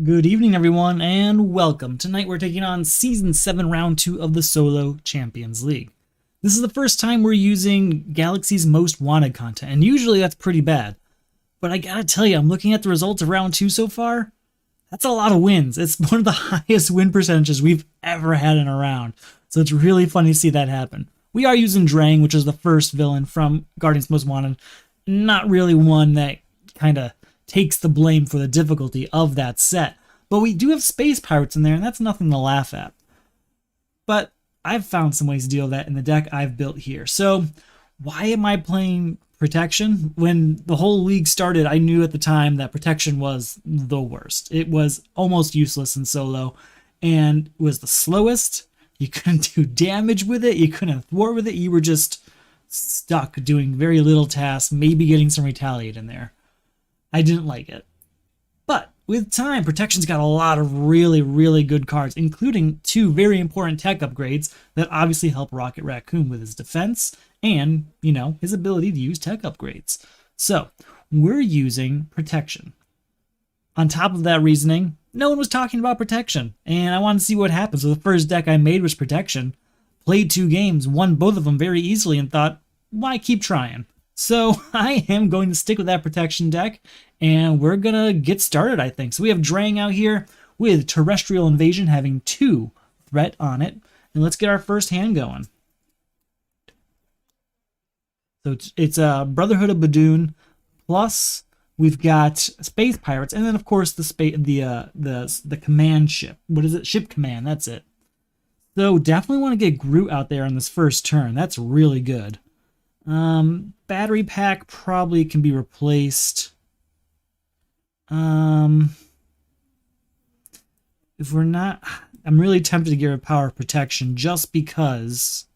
Good evening, everyone, and welcome. Tonight we're taking on Season 7, Round 2 of the Solo Champions League. This is the first time we're using Galaxy's Most Wanted content, and usually that's pretty bad. But I gotta tell you, I'm looking at the results of Round 2 so far. That's a lot of wins. It's one of the highest win percentages we've ever had in a round. So it's really funny to see that happen. We are using Drang, which is the first villain from Guardians Most Wanted. Not really one that kind of takes the blame for the difficulty of that set. But we do have space pirates in there, and that's nothing to laugh at. But I've found some ways to deal with that in the deck I've built here. So why am I playing protection? When the whole league started, I knew at the time that protection was the worst. It was almost useless in solo, and it was the slowest. You couldn't do damage with it. You couldn't thwart with it. You were just stuck doing very little tasks, maybe getting some retaliate in there. I didn't like it. But with time, Protection's got a lot of really, really good cards, including two very important tech upgrades that obviously help Rocket Raccoon with his defense and, his ability to use tech upgrades. So, we're using Protection. On top of that reasoning, no one was talking about Protection, and I wanted to see what happens. So the first deck I made was Protection. Played 2 games, won both of them very easily, and thought, why keep trying? So I am going to stick with that Protection deck, and we're going to get started, I think. So we have Drang out here with Terrestrial Invasion having 2 threat on it. And let's get our first hand going. So it's a Brotherhood of Badoon, plus we've got Space Pirates, and then of course the command ship. What is it? Ship Command, that's it. So definitely want to get Groot out there on this first turn. That's really good. Battery pack probably can be replaced. If we're not, I'm really tempted to get rid of Power of Protection just because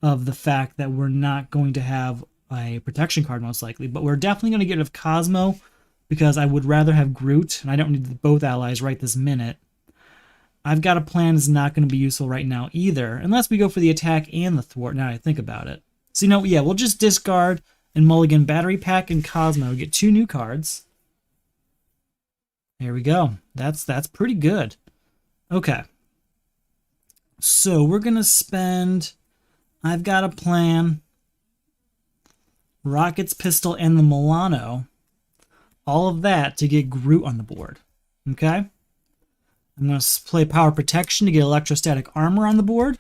of the fact that we're not going to have a protection card most likely, but we're definitely going to get rid of Cosmo because I would rather have Groot, and I don't need both allies right this minute. I've got a plan that's not going to be useful right now either, unless we go for the attack and the thwart now that I think about it. So, we'll just discard and mulligan Battery Pack and Cosmo. We get 2 new cards. There we go. That's pretty good. Okay. So we're going to spend... I've got a plan. Rocket's Pistol and the Milano. All of that to get Groot on the board. Okay? I'm going to play Power Protection to get Electrostatic Armor on the board.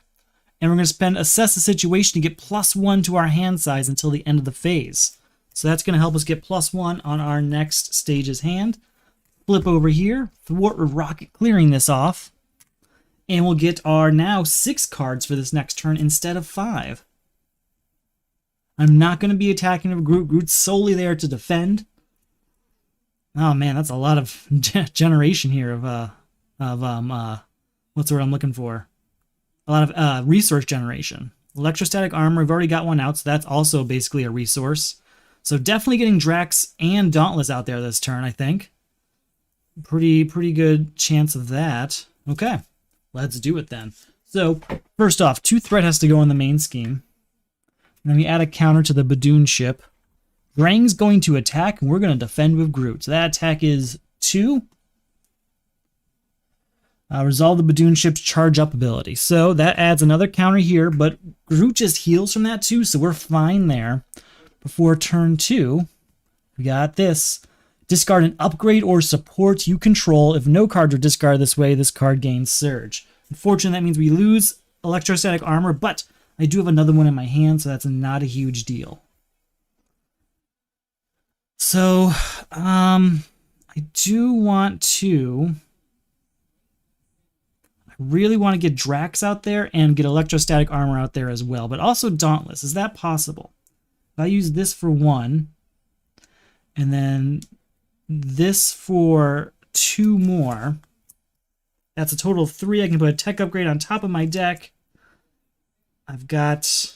And we're going to spend Assess the Situation to get +1 to our hand size until the end of the phase. So that's going to help us get +1 on our next stage's hand. Flip over here, thwart with Rocket clearing this off. And we'll get our now 6 cards for this next turn instead of 5. I'm not going to be attacking with Groot. Groot's solely there to defend. Oh man, that's a lot of generation here of what's the word I'm looking for? A lot of resource generation. Electrostatic Armor, we've already got one out, so that's also basically a resource. So definitely getting Drax and Dauntless out there this turn, I think. Pretty good chance of that. Okay, let's do it then. So first off, 2 threat has to go in the main scheme. And then we add a counter to the Badoon ship. Drang's going to attack, and we're going to defend with Groot. So that attack is 2. Resolve the Badoon ship's charge up ability. So that adds another counter here, but Groot just heals from that too, so we're fine there. Before turn 2, we got this. Discard an upgrade or support you control. If no cards are discarded this way, this card gains Surge. Unfortunately, that means we lose Electrostatic Armor, but I do have another one in my hand, so that's not a huge deal. So, I do want to... really want to get Drax out there and get Electrostatic Armor out there as well, but also Dauntless. Is that possible? If I use this for 1, and then this for 2 more, that's a total of 3. I can put a tech upgrade on top of my deck. I've got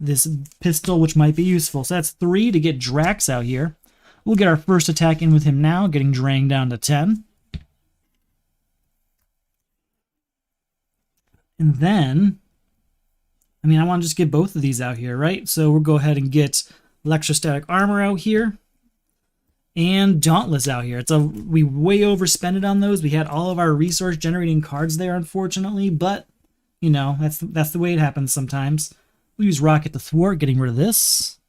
this pistol, which might be useful. So that's 3 to get Drax out here. We'll get our first attack in with him now, getting Drang down to 10. And then, I want to just get both of these out here, right? So we'll go ahead and get Electrostatic Armor out here. And Dauntless out here. We way overspent it on those. We had all of our resource generating cards there, unfortunately, but you know, that's the way it happens sometimes. We'll use Rocket to thwart, getting rid of this.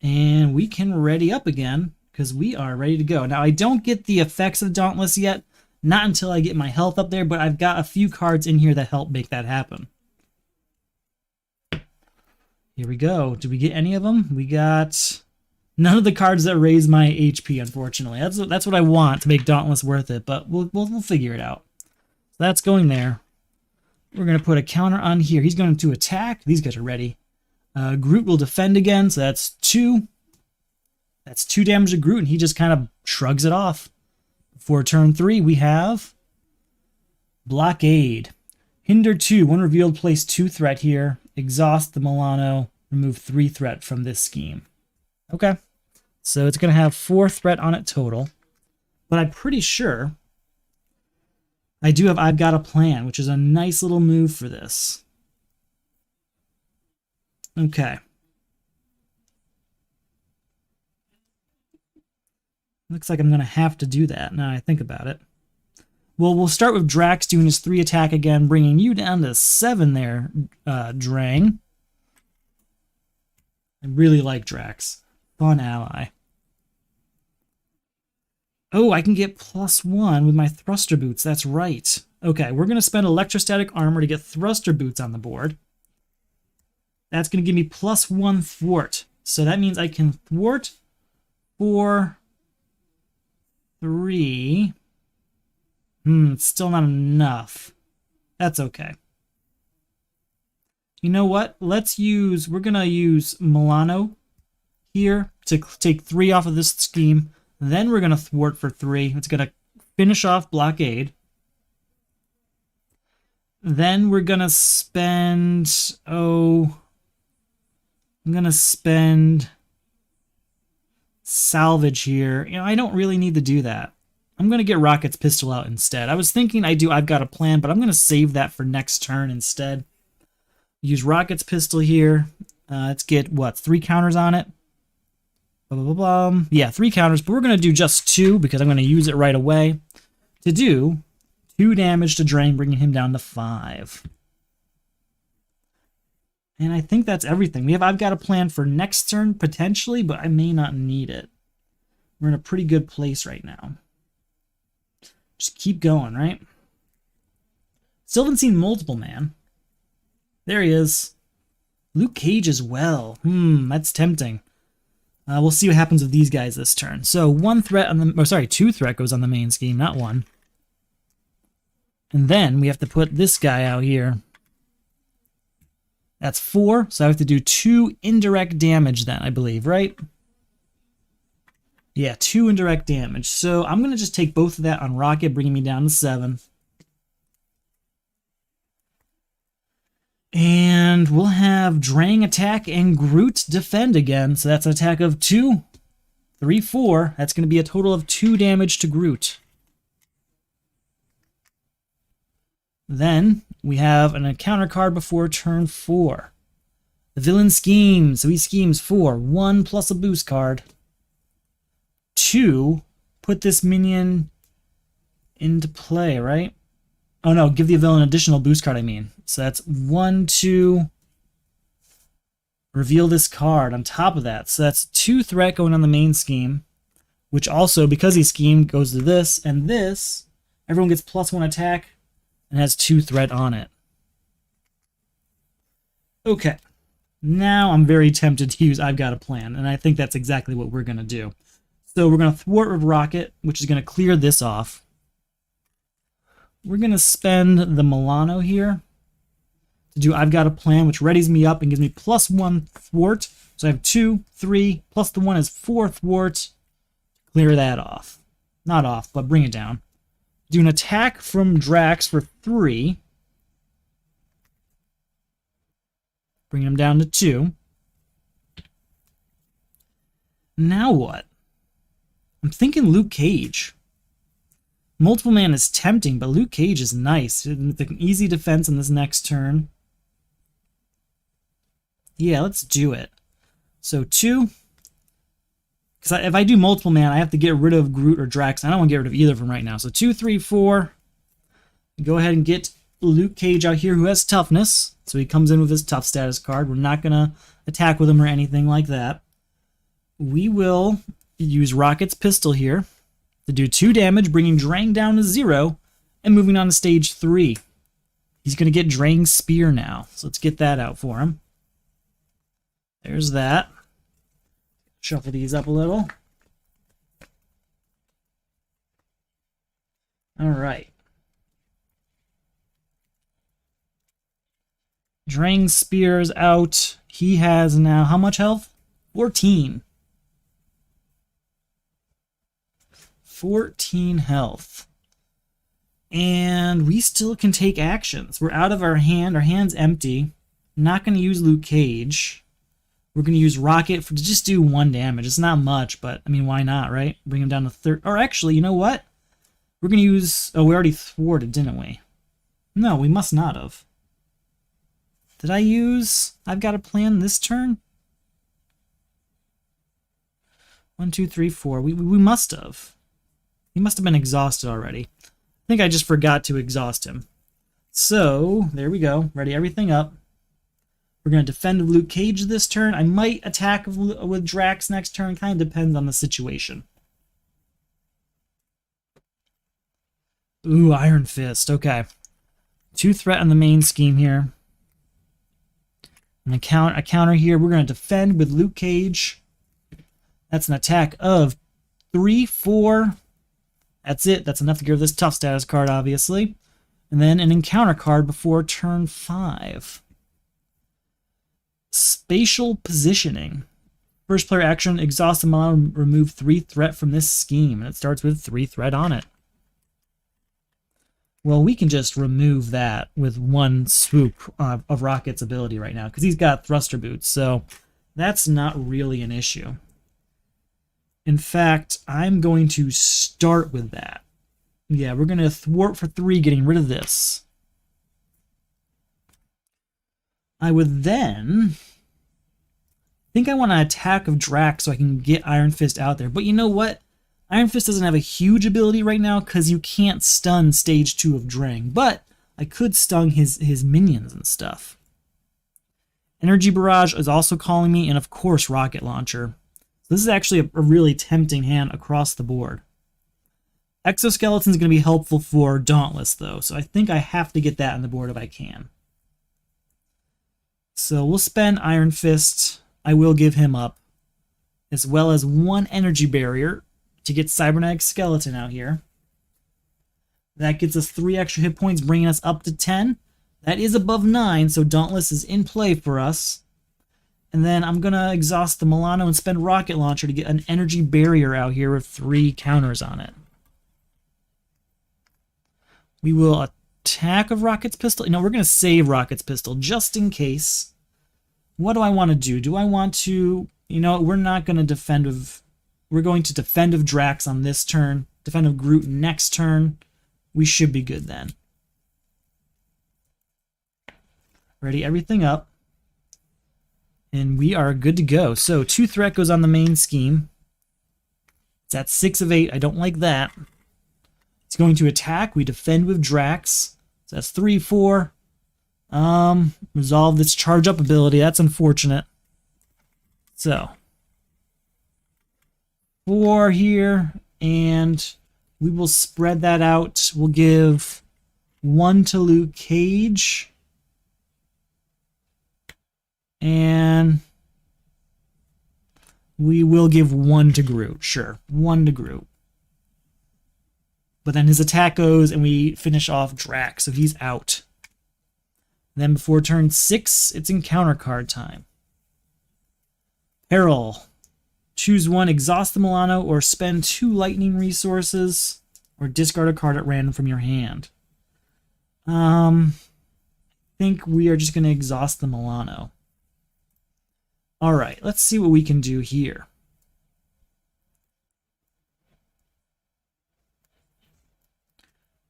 And we can ready up again, because we are ready to go. Now, I don't get the effects of Dauntless yet, not until I get my health up there, but I've got a few cards in here that help make that happen. Here we go. Did we get any of them? We got none of the cards that raise my HP, unfortunately. That's what I want to make Dauntless worth it, but we'll figure it out. So that's going there. We're going to put a counter on here. He's going to attack. These guys are ready. Groot will defend again, so that's 2. That's 2 damage to Groot, and he just kind of shrugs it off. For turn 3, we have Blockade. Hinder 2. When revealed, place 2 threat here. Exhaust the Milano. Remove 3 threat from this scheme. Okay. So it's going to have 4 threat on it total. But I'm pretty sure I do have I've Got a Plan, which is a nice little move for this. Okay. Looks like I'm going to have to do that now I think about it. Well, we'll start with Drax doing his 3 attack again, bringing you down to 7 there, Drang. I really like Drax. Fun ally. Oh, I can get +1 with my thruster boots. That's right. Okay, we're going to spend electrostatic armor to get thruster boots on the board. That's going to give me +1 thwart. So that means I can thwart for 3. It's still not enough. That's okay. You know what? We're going to use Milano here to take 3 off of this scheme. Then we're going to thwart for 3. It's going to finish off Blockade. Then we're going to spend... I'm going to spend Salvage here. You know, I don't really need to do that. I'm going to get Rocket's Pistol out instead. I was thinking I've Got a Plan, but I'm going to save that for next turn instead. Use Rocket's Pistol here. Let's get, 3 counters on it? Blah, blah, blah, blah. Yeah, 3 counters, but we're going to do just 2 because I'm going to use it right away to do 2 damage to Drain, bringing him down to 5. And I think that's everything. I've Got a Plan for next turn, potentially, but I may not need it. We're in a pretty good place right now. Just keep going, right? Still haven't seen Multiple Man. There he is. Luke Cage as well. That's tempting. We'll see what happens with these guys this turn. So 2 threat goes on the main scheme, not 1. And then we have to put this guy out here. That's 4, so I have to do 2 indirect damage then, I believe, right? Yeah, 2 indirect damage. So I'm going to just take both of that on Rocket, bringing me down to 7. And we'll have Drang attack and Groot defend again. So that's an attack of 2, 3, 4. That's going to be a total of 2 damage to Groot. Then we have an encounter card before turn 4. The villain schemes. So he schemes 4. 1 plus a boost card. 2, put this minion into play, right? Oh no, give the villain additional boost card, I mean. So that's 1, 2, reveal this card on top of that. So that's 2 threat going on the main scheme, which also, because he schemed, goes to this, and this, everyone gets +1 attack and has 2 threat on it. Okay, now I'm very tempted to use I've Got a Plan, and I think that's exactly what we're going to do. So we're going to thwart with Rocket, which is going to clear this off. We're going to spend the Milano here to do I've Got a Plan, which readies me up and gives me +1 thwart. So I have 2, 3, plus the 1 is 4 thwart. Clear that off. Not off, but bring it down. Do an attack from Drax for 3. Bring him down to 2. Now what? I'm thinking Luke Cage. Multiple Man is tempting, but Luke Cage is nice. With an easy defense in this next turn. Yeah, let's do it. So 2. Because if I do multiple mana, I have to get rid of Groot or Drax. I don't want to get rid of either of them right now. So 2, 3, 4. Go ahead and get Luke Cage out here, who has toughness. So he comes in with his tough status card. We're not going to attack with him or anything like that. We will use Rocket's Pistol here to do 2 damage, bringing Drang down to 0, and moving on to stage 3. He's going to get Drang's Spear now. So let's get that out for him. There's that. Shuffle these up a little. All right. Drang's Spear's out. He has now how much health? 14. 14 health. And we still can take actions. We're out of our hand. Our hand's empty. Not going to use Luke Cage. We're going to use Rocket to just do 1 damage. It's not much, but, I mean, why not, right? Bring him down to 30. Or actually, you know what? We're going to use... Oh, we already thwarted, didn't we? No, we must not have. Did I use... I've got a plan this turn? 1, 2, 3, 4. We must have. He must have been exhausted already. I think I just forgot to exhaust him. So, there we go. Ready everything up. We're going to defend with Luke Cage this turn. I might attack with Drax next turn. Kind of depends on the situation. Ooh, Iron Fist. Okay. 2 threat on the main scheme here. And a counter here. We're going to defend with Luke Cage. That's an attack of 3, 4. That's it. That's enough to give this tough status card, obviously. And then an encounter card before turn 5. Spatial Positioning. First player action, exhaust the Milano, remove 3 threat from this scheme. And it starts with 3 threat on it. Well, we can just remove that with 1 swoop of Rocket's ability right now, because he's got thruster boots, so that's not really an issue. In fact, I'm going to start with that. Yeah, we're going to thwart for 3, getting rid of this. I would then think I want to attack of Drax so I can get Iron Fist out there. But you know what? Iron Fist doesn't have a huge ability right now because you can't stun stage 2 of Drang. But I could stun his minions and stuff. Energy Barrage is also calling me, and of course Rocket Launcher. So this is actually a really tempting hand across the board. Exoskeleton is going to be helpful for Dauntless, though, so I think I have to get that on the board if I can. So we'll spend Iron Fist. I will give him up, as well as 1 Energy Barrier to get Cybernetic Skeleton out here. That gets us 3 extra hit points, bringing us up to 10. That is above 9, so Dauntless is in play for us. And then I'm going to exhaust the Milano and spend Rocket Launcher to get an Energy Barrier out here with 3 counters on it. We will attack of Rocket's Pistol. No, we're going to save Rocket's Pistol just in case. What do I want to do? Do I want to... You know, we're not going to defend of... We're going to defend of Drax on this turn. Defend of Groot next turn. We should be good then. Ready everything up. And we are good to go. So 2 threat goes on the main scheme. It's at 6 of 8. I don't like that. It's going to attack. We defend with Drax. So that's 3, 4. Resolve this charge up ability. That's unfortunate. So 4 here, and we will spread that out. We'll give 1 to Luke Cage. And we will give 1 to Groot. Sure, 1 to Groot. But then his attack goes, and we finish off Drax, so he's out. And then before turn 6, it's encounter card time. Peril. Choose 1, exhaust the Milano, or spend 2 lightning resources, or discard a card at random from your hand. I think we are just going to exhaust the Milano. Alright, let's see what we can do here.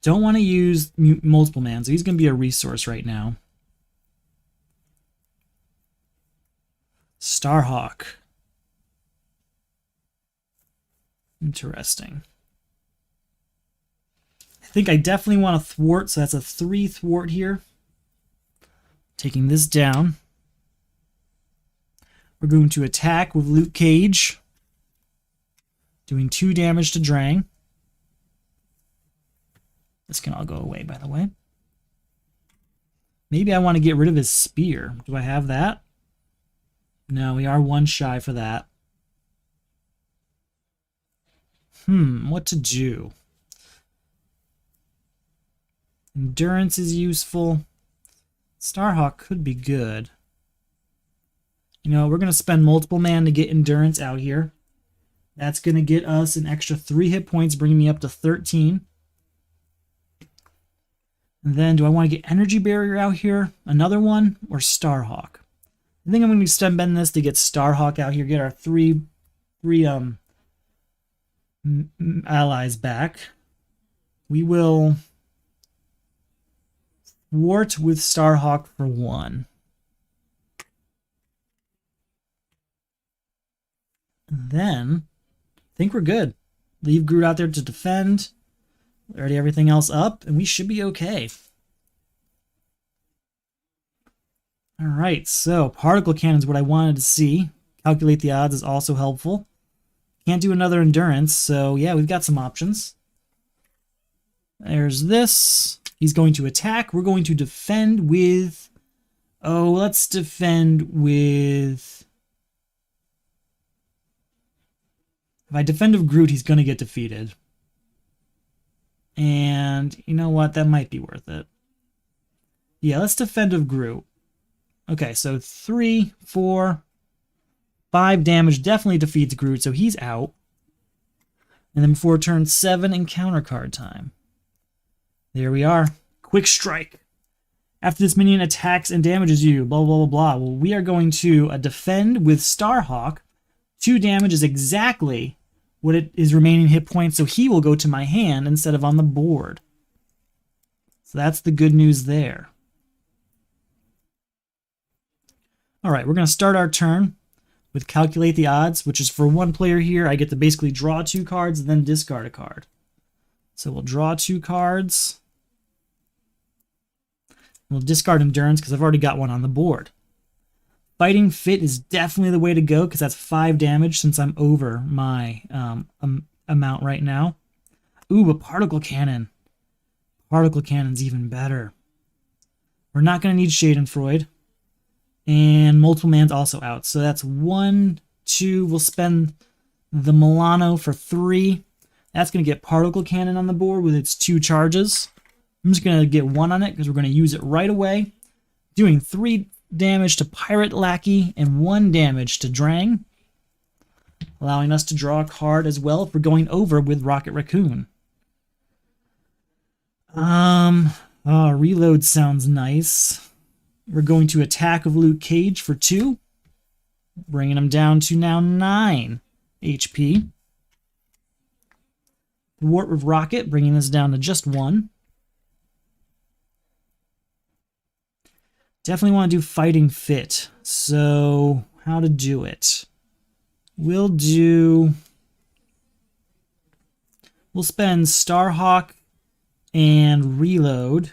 Don't want to use multiple man, so he's going to be a resource right now. Starhawk. Interesting. I think I definitely want to thwart, so that's a 3 thwart here. Taking this down. We're going to attack with Luke Cage. Doing 2 damage to Drang. This can all go away, by the way. Maybe I want to get rid of his spear. Do I have that? No, we are 1 shy for that. What to do? Endurance is useful. Starhawk could be good. You know, we're going to spend multiple mana to get Endurance out here. That's going to get us an extra 3 hit points, bringing me up to 13. And then, do I want to get Energy Barrier out here? Another one? Or Starhawk? I think I'm going to spend this to get Starhawk out here, get our three allies back. We will thwart with Starhawk for 1. And then, I think we're good. Leave Groot out there to defend. Already everything else up, and we should be okay. Alright, so Particle Cannon is what I wanted to see. Calculate the odds is also helpful. Can't do another Endurance, so yeah, we've got some options. There's this. He's going to attack. We're going to defend with... Oh, let's defend with... If I defend with Groot, he's going to get defeated. And you know what? That might be worth it. Yeah, let's defend with Groot. Okay, so 3, 4, 5 damage definitely defeats Groot, so he's out. And then before turn 7, encounter card time. There we are. Quick Strike. After this minion attacks and damages you, blah, blah, blah, blah. Well, we are going to defend with Starhawk. 2 damage is exactly what it is remaining hit points, so he will go to my hand instead of on the board. So that's the good news there. Alright, we're going to start our turn with Calculate the Odds, which is for 1 player here. I get to basically draw 2 cards and then discard a card. So we'll draw 2 cards. We'll discard Endurance because I've already got one on the board. Fighting Fit is definitely the way to go because that's 5 damage since I'm over my amount right now. Ooh, but Particle Cannon. Particle Cannon's even better. We're not going to need Schadenfreude. And Multiple Man's also out. So that's 1, 2. We'll spend the Milano for 3. That's going to get Particle Cannon on the board with its 2 charges. I'm just going to get 1 on it because we're going to use it right away. Doing 3 damage to Pirate Lackey and 1 damage to Drang. Allowing us to draw a card as well if we're going over with Rocket Raccoon. Reload sounds nice. We're going to attack with Luke Cage for 2. Bringing him down to now 9 HP. Thwart with Rocket, bringing this down to just 1. Definitely want to do Fighting Fit. So, how to do it? We'll spend Starhawk and Reload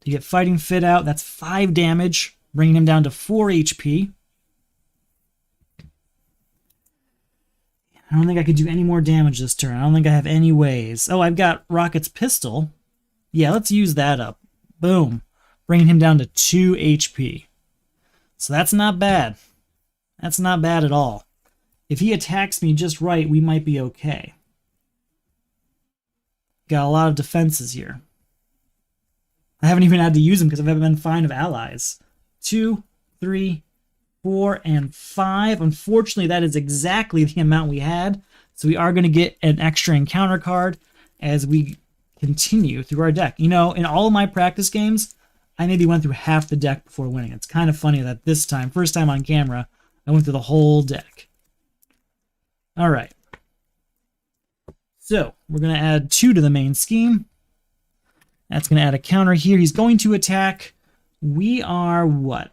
to get Fighting Fit out. That's 5 damage, bringing him down to 4 HP. I don't think I could do any more damage this turn. I don't think I have any ways. Oh, I've got Rocket's Pistol. Yeah, let's use that up. Boom. Bringing him down to 2 HP. So that's not bad. That's not bad at all. If he attacks me just right, we might be okay. Got a lot of defenses here. I haven't even had to use them because I've been fine of allies. 2, 3, 4, and 5. Unfortunately, that is exactly the amount we had. So we are going to get an extra encounter card as we continue through our deck. You know, in all of my practice games, I maybe went through half the deck before winning. It's kind of funny that this time, first time on camera, I went through the whole deck. All right. So we're going to add 2 to the main scheme. That's going to add a counter here. He's going to attack. We are what?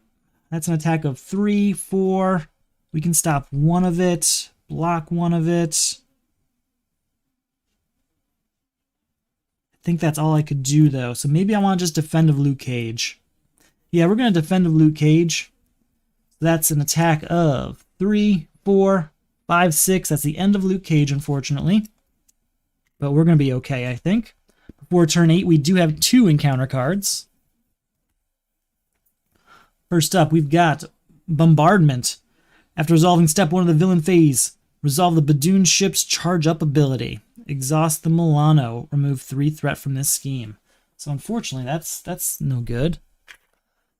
That's an attack of 3, 4. We can stop 1 of it. block one of it. I think that's all I could do, though. So maybe I want to just defend of Luke Cage. Yeah, we're going to defend of Luke Cage. That's an attack of 3, 4, 5, 6. That's the end of Luke Cage, unfortunately. But we're going to be okay, I think. Before turn 8, we do have 2 encounter cards. First up, we've got Bombardment. After resolving step 1 of the villain phase, resolve the Badoon ship's charge-up ability. Exhaust the Milano. Remove 3 threat from this scheme. So unfortunately, that's no good.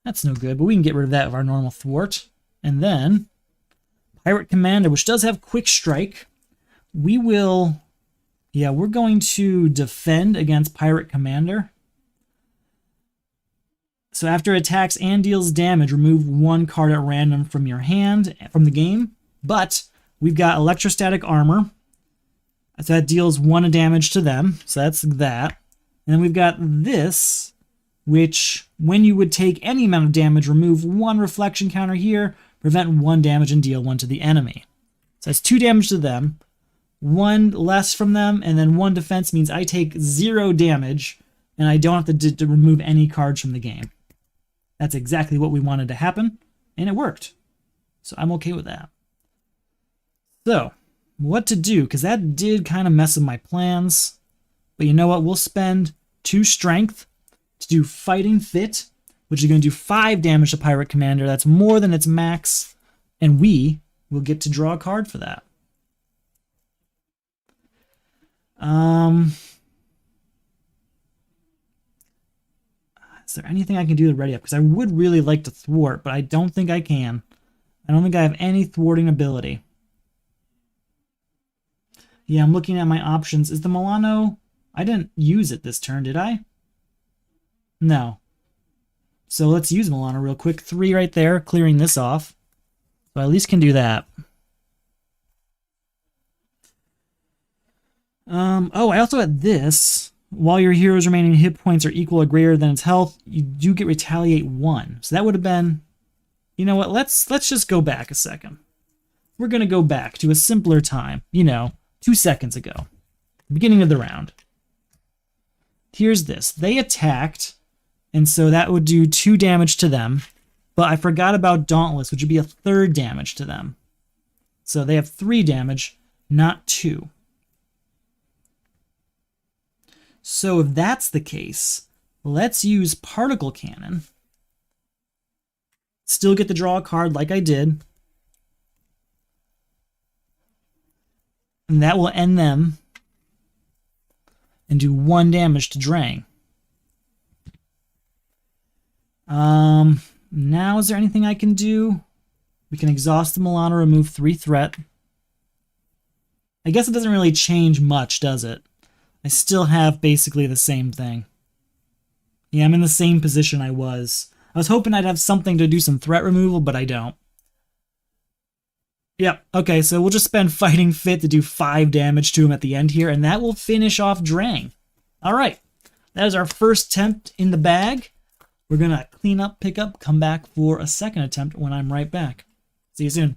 That's no good, but we can get rid of that with our normal thwart. And then, Pirate Commander, which does have Quick Strike. We will... Yeah, we're going to defend against Pirate Commander. So after it attacks and deals damage, remove 1 card at random from your hand, from the game. But we've got Electrostatic Armor. So that deals 1 damage to them. So that's that. And then we've got this, which when you would take any amount of damage, remove 1 reflection counter here, prevent 1 damage and deal 1 to the enemy. So that's 2 damage to them, 1 less from them, and then 1 defense means I take 0 damage, and I don't have to remove any cards from the game. That's exactly what we wanted to happen, and it worked. So I'm okay with that. So, what to do, because that did kind of mess with my plans. But you know what? We'll spend 2 strength to do Fighting Fit, which is going to do 5 damage to Pirate Commander. That's more than its max, and we will get to draw a card for that. Is there anything I can do to ready up? Because I would really like to thwart, but I don't think I can. I don't think I have any thwarting ability. Yeah, I'm looking at my options. Is the Milano... I didn't use it this turn, did I? No. So let's use Milano real quick. 3 right there, clearing this off. So I at least can do that. Oh, I also had this. While your hero's remaining hit points are equal or greater than its health, you do get Retaliate 1. So that would have been... You know what? Let's just go back a second. We're going to go back to a simpler time. 2 seconds ago. Beginning of the round. Here's this. They attacked, and so that would do 2 damage to them. But I forgot about Dauntless, which would be a 3rd damage to them. So they have 3 damage, not 2. So if that's the case, let's use Particle Cannon. Still get to draw a card like I did. And that will end them and do 1 damage to Drang. Now is there anything I can do? We can exhaust the Milano, remove 3 threat. I guess it doesn't really change much, does it? I still have basically the same thing. Yeah, I'm in the same position I was. I was hoping I'd have something to do some threat removal, but I don't. Yep, okay, so we'll just spend Fighting Fit to do 5 damage to him at the end here, and that will finish off Drang. Alright, that is our first attempt in the bag. We're going to clean up, pick up, come back for a second attempt when I'm right back. See you soon.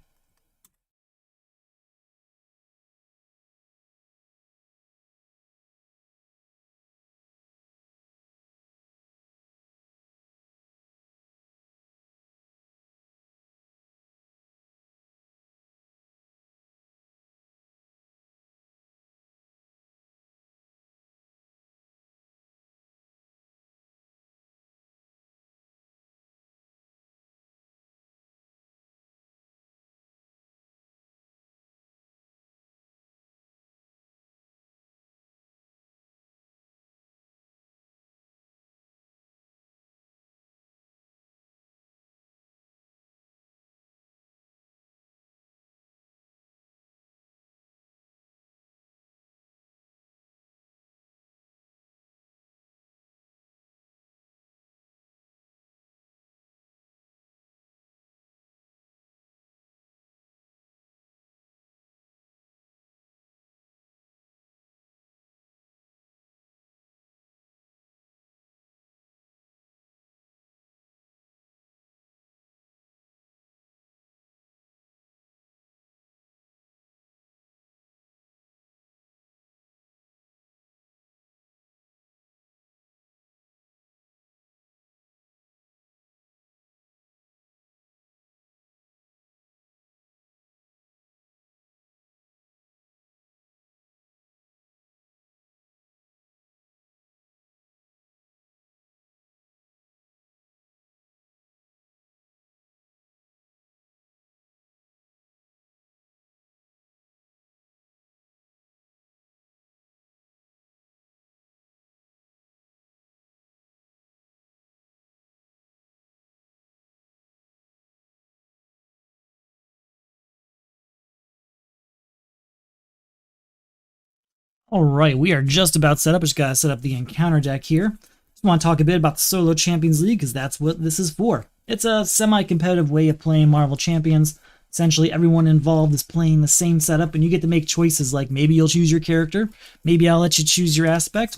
All right, we are just about set up. Just gotta set up the encounter deck here. Just want to talk a bit about the Solo Champions League because that's what this is for. It's a semi-competitive way of playing Marvel Champions. Essentially, everyone involved is playing the same setup, and you get to make choices like maybe you'll choose your character, maybe I'll let you choose your aspect,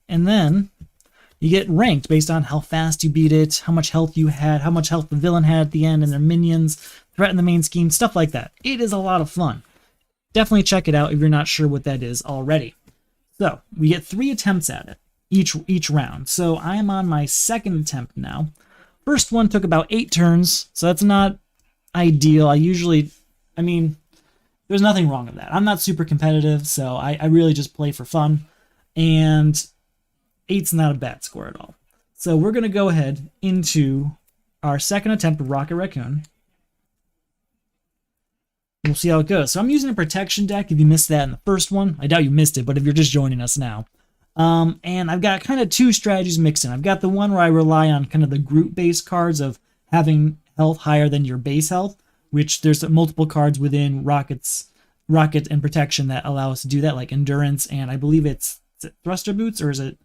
and then you get ranked based on how fast you beat it, how much health you had, how much health the villain had at the end, and their minions, threaten the main scheme, stuff like that. It is a lot of fun. Definitely check it out if you're not sure what that is already. So, we get 3 attempts at it each round. So, I am on my second attempt now. First one took about 8 turns, so that's not ideal. I mean, there's nothing wrong with that. I'm not super competitive, so I really just play for fun, and 8's not a bad score at all. So we're going to go ahead into our second attempt with Rocket Raccoon. We'll see how it goes. So I'm using a protection deck if you missed that in the first one. I doubt you missed it, but if you're just joining us now. And I've got kind of 2 strategies mixed in. I've got the one where I rely on kind of the group-based cards of having health higher than your base health, which there's multiple cards within Rocket and Protection that allow us to do that, like Endurance, and I believe is it Thruster Boots, or is it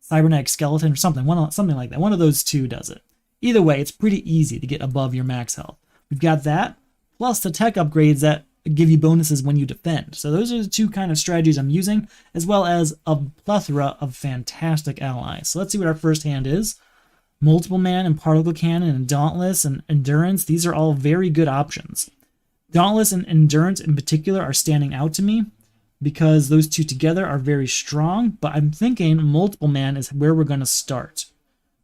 Cybernetic Skeleton, or something like that. One of those 2 does it. Either way, it's pretty easy to get above your max health. We've got that, plus the tech upgrades that give you bonuses when you defend. So those are the 2 kind of strategies I'm using, as well as a plethora of fantastic allies. So let's see what our first hand is. Multiple Man and Particle Cannon and Dauntless and Endurance, these are all very good options. Dauntless and Endurance in particular are standing out to me because those 2 together are very strong, but I'm thinking Multiple Man is where we're going to start.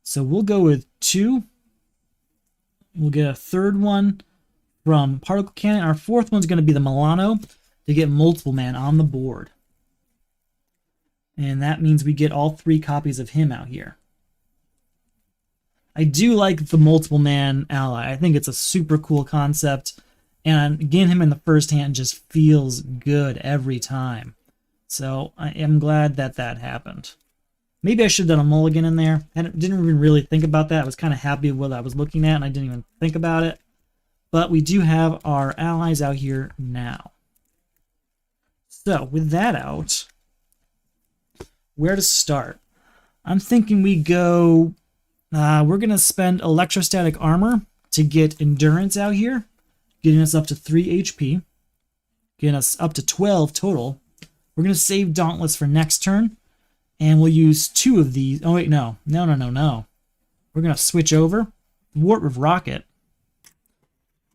So we'll go with 2. We'll get a third one from Particle Cannon. Our fourth one's going to be the Milano to get Multiple Man on the board. And that means we get all 3 copies of him out here. I do like the Multiple Man ally. I think it's a super cool concept, and getting him in the first hand just feels good every time. So I am glad that that happened. Maybe I should have done a mulligan in there. I didn't even really think about that. I was kind of happy with what I was looking at, and I didn't even think about it. But we do have our allies out here now. So with that out, where to start? I'm thinking we go... we're going to spend Electrostatic Armor to get Endurance out here, getting us up to 3 HP, getting us up to 12 total. We're going to save Dauntless for next turn, and we'll use 2 of these. Oh, wait, no. No. We're going to switch over, Thwart with Rocket,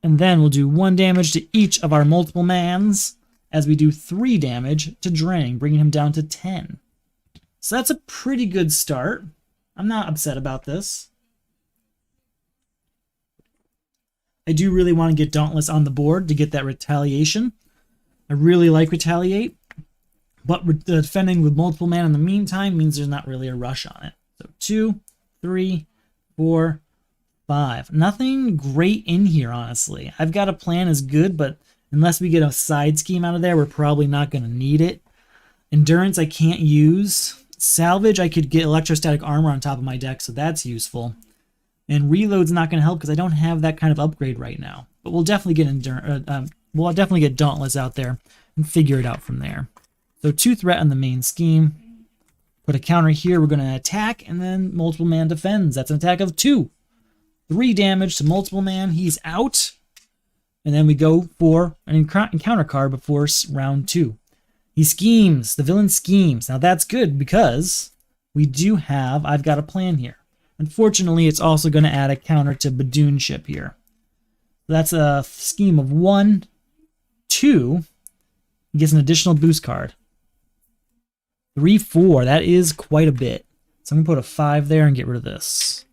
and then we'll do 1 damage to each of our Multiple Mans as we do 3 damage to Drain, bringing him down to 10. So that's a pretty good start. I'm not upset about this. I do really want to get Dauntless on the board to get that Retaliation. I really like Retaliate, but defending with Multiple Man in the meantime means there's not really a rush on it. So 2, 3, 4, 5. Nothing great in here, honestly. I've got a plan is good, but unless we get a side scheme out of there, we're probably not going to need it. Endurance I can't use. Salvage, I could get Electrostatic Armor on top of my deck, so that's useful. And Reload's not going to help because I don't have that kind of upgrade right now. But we'll definitely get Dauntless out there and figure it out from there. So 2 threat on the main scheme. Put a counter here. We're going to attack, and then Multiple Man defends. That's an attack of 2. 3 damage to Multiple Man. He's out. And then we go for an encounter card before round 2. He schemes. The villain schemes. Now that's good because we do have... I've got a plan here. Unfortunately, it's also going to add a counter to Badoon ship here. That's a scheme of 1, 2. He gets an additional boost card. 3, 4. That is quite a bit. So I'm going to put a 5 there and get rid of this.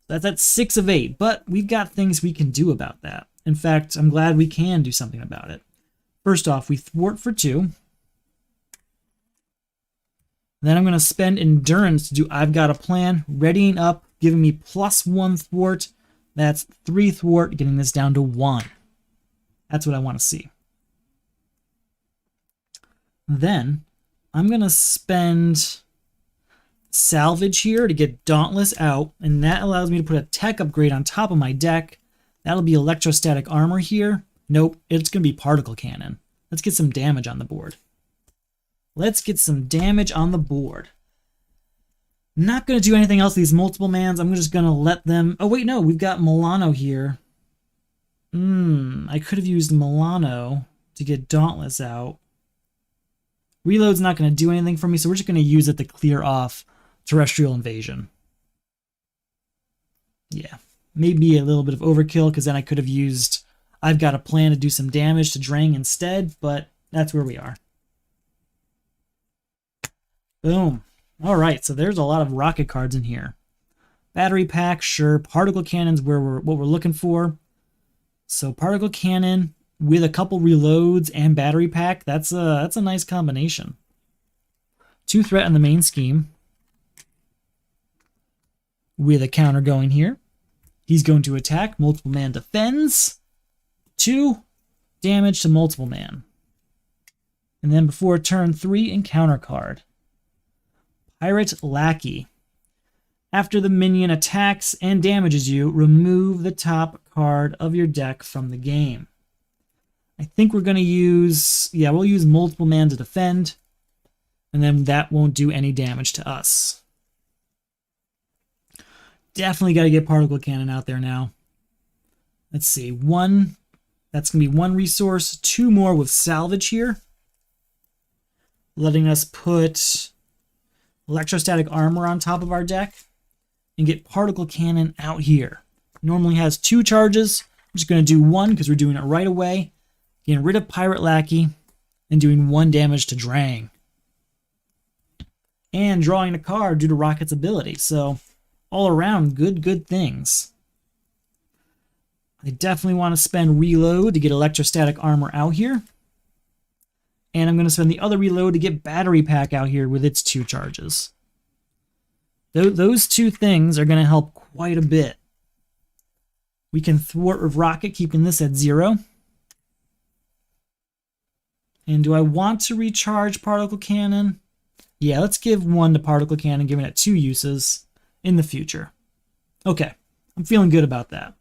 That's at 6 of 8. But we've got things we can do about that. In fact, I'm glad we can do something about it. First off, we thwart for 2. Then I'm going to spend Endurance to do I've Got a Plan, readying up, giving me +1 thwart. That's 3 thwart, getting this down to 1. That's what I want to see. Then I'm going to spend Salvage here to get Dauntless out, and that allows me to put a tech upgrade on top of my deck. That'll be Electrostatic Armor here. Nope, it's going to be Particle Cannon. Let's get some damage on the board. Let's get some damage on the board. Not going to do anything else with these multiple mans. I'm just going to let them... Oh, wait, no. We've got Milano here. I could have used Milano to get Dauntless out. Reload's not going to do anything for me, so we're just going to use it to clear off Terrestrial Invasion. Yeah, maybe a little bit of overkill, because then I could have used... I've got a plan to do some damage to Drang instead, but that's where we are. Boom. All right, so there's a lot of rocket cards in here. Battery pack, sure. Particle cannon's what we're looking for. So particle cannon with a couple reloads and battery pack, that's a nice combination. 2 threat in the main scheme. With a counter going here. He's going to attack. Multiple man defends. 2 damage to multiple man. And then before turn 3, encounter card. Pirate Lackey. After the minion attacks and damages you, remove the top card of your deck from the game. I think we're going to use... Yeah, we'll use multiple man to defend. And then that won't do any damage to us. Definitely got to get Particle Cannon out there now. Let's see. 1... That's going to be 1 resource. 2 more with Salvage here. Letting us put... Electrostatic Armor on top of our deck and get Particle Cannon out here. Normally has 2 charges. I'm just going to do 1 because we're doing it right away. Getting rid of Pirate Lackey and doing 1 damage to Drang. And drawing a card due to Rocket's ability. So all around, good things. I definitely want to spend Reload to get Electrostatic Armor out here. And I'm going to spend the other reload to get Battery Pack out here with its 2 charges. Those 2 things are going to help quite a bit. We can thwart with Rocket, keeping this at 0. And do I want to recharge Particle Cannon? Yeah, let's give 1 to Particle Cannon, giving it 2 uses in the future. Okay, I'm feeling good about that.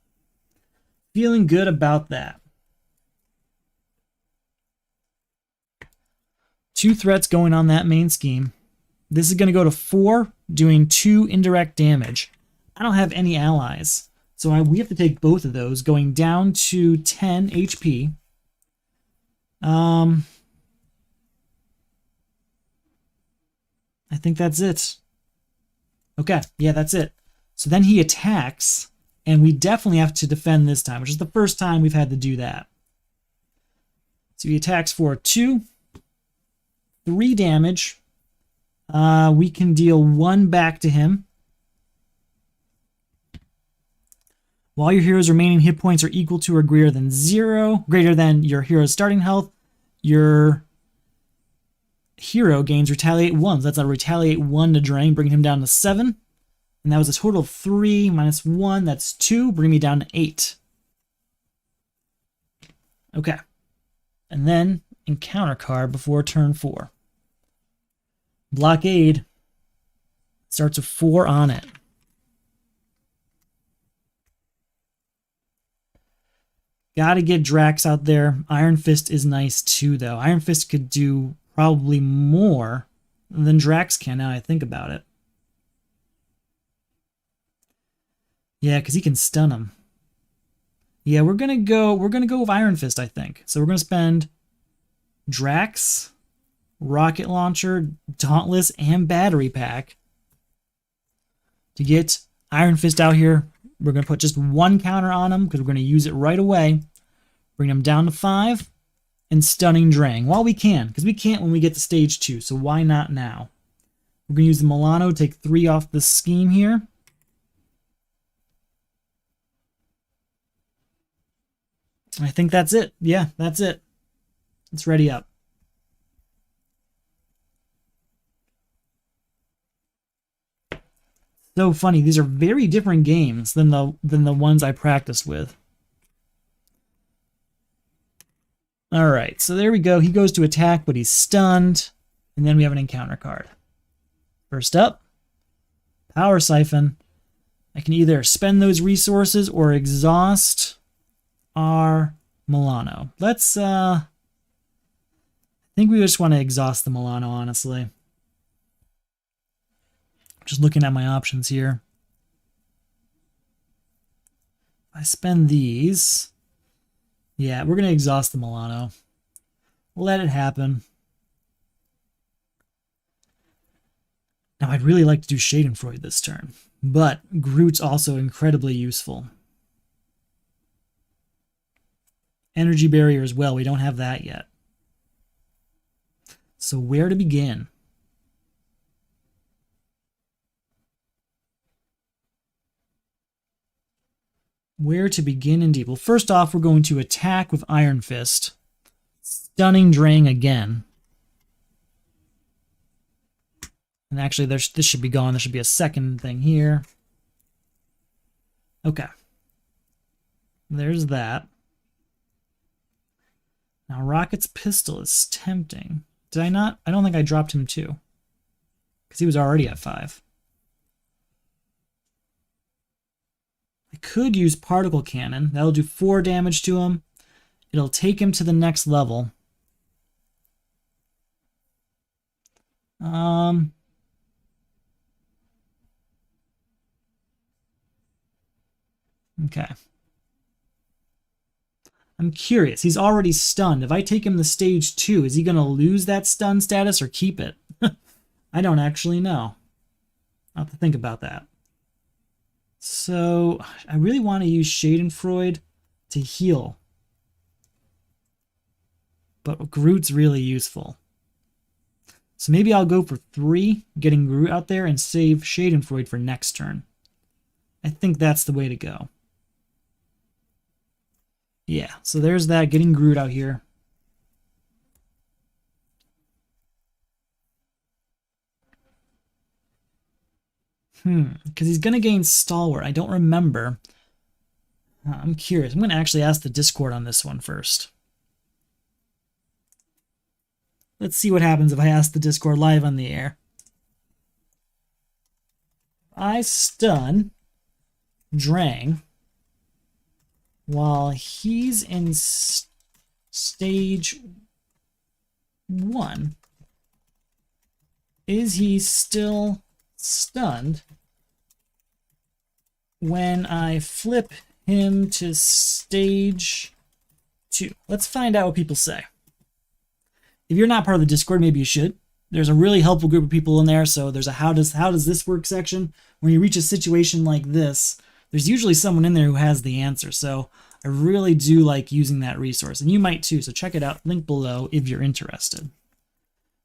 Feeling good about that. 2 threats going on that main scheme. This is going to go to 4, doing 2 indirect damage. I don't have any allies, so we have to take both of those, going down to 10 HP. I think that's it. Okay, yeah, that's it. So then he attacks, and we definitely have to defend this time, which is the first time we've had to do that. So he attacks for 2. 3 damage. We can deal 1 back to him. While your hero's remaining hit points are equal to or greater than 0, greater than your hero's starting health, your hero gains Retaliate 1. So that's a Retaliate 1 to Drang, bringing him down to 7. And that was a total of 3 minus 1. That's 2, bring me down to 8. Okay. And then encounter card before turn 4. Blockade starts with 4 on it. Gotta get Drax out there. Iron Fist is nice too, though. Iron Fist could do probably more than Drax can now I think about it. Yeah, because he can stun him. Yeah, we're gonna go with Iron Fist, I think. So we're gonna spend Drax, Rocket Launcher, Dauntless, and Battery Pack to get Iron Fist out here. We're going to put just 1 counter on him because we're going to use it right away. Bring him down to 5 and stunning Drang while we can, because we can't when we get to stage 2, so why not now? We're going to use the Milano to take 3 off the scheme here. I think that's it. Yeah, that's it. It's ready up. So funny. These are very different games than the ones I practiced with. All right, so there we go. He goes to attack, but he's stunned. And then we have an encounter card. First up, Power Siphon. I can either spend those resources or exhaust our Milano. Let's think we just want to exhaust the Milano, honestly. Just looking at my options here. If I spend these, yeah, we're going to exhaust the Milano. Let it happen. Now, I'd really like to do Schadenfreude this turn, but Groot's also incredibly useful. Energy barrier as well. We don't have that yet. So where to begin? Where to begin indeed? Well, first off, we're going to attack with Iron Fist. Stunning Drang again. And actually, this should be gone. There should be a second thing here. Okay. There's that. Now, Rocket's Pistol is tempting. Did I not? I don't think I dropped him too. Because he was already at 5. I could use Particle Cannon. That'll do 4 damage to him. It'll take him to the next level. Okay. I'm curious. He's already stunned. If I take him to stage 2, is he going to lose that stun status or keep it? I don't actually know. I'll have to think about that. So, I really want to use Schadenfreude to heal. But Groot's really useful. So maybe I'll go for 3, getting Groot out there, and save Schadenfreude for next turn. I think that's the way to go. Yeah, so there's that, getting Groot out here. Because he's going to gain Stalwart. I don't remember. I'm curious. I'm going to actually ask the Discord on this one first. Let's see what happens if I ask the Discord live on the air. I stun Drang while he's in stage 1. Is he still stunned when I flip him to stage 2? Let's find out what people say. If you're not part of the Discord, maybe you should. There's a really helpful group of people in there, so there's a how does this work section. When you reach a situation like this, there's usually someone in there who has the answer, so I really do like using that resource, and you might too, so check it out, link below if you're interested.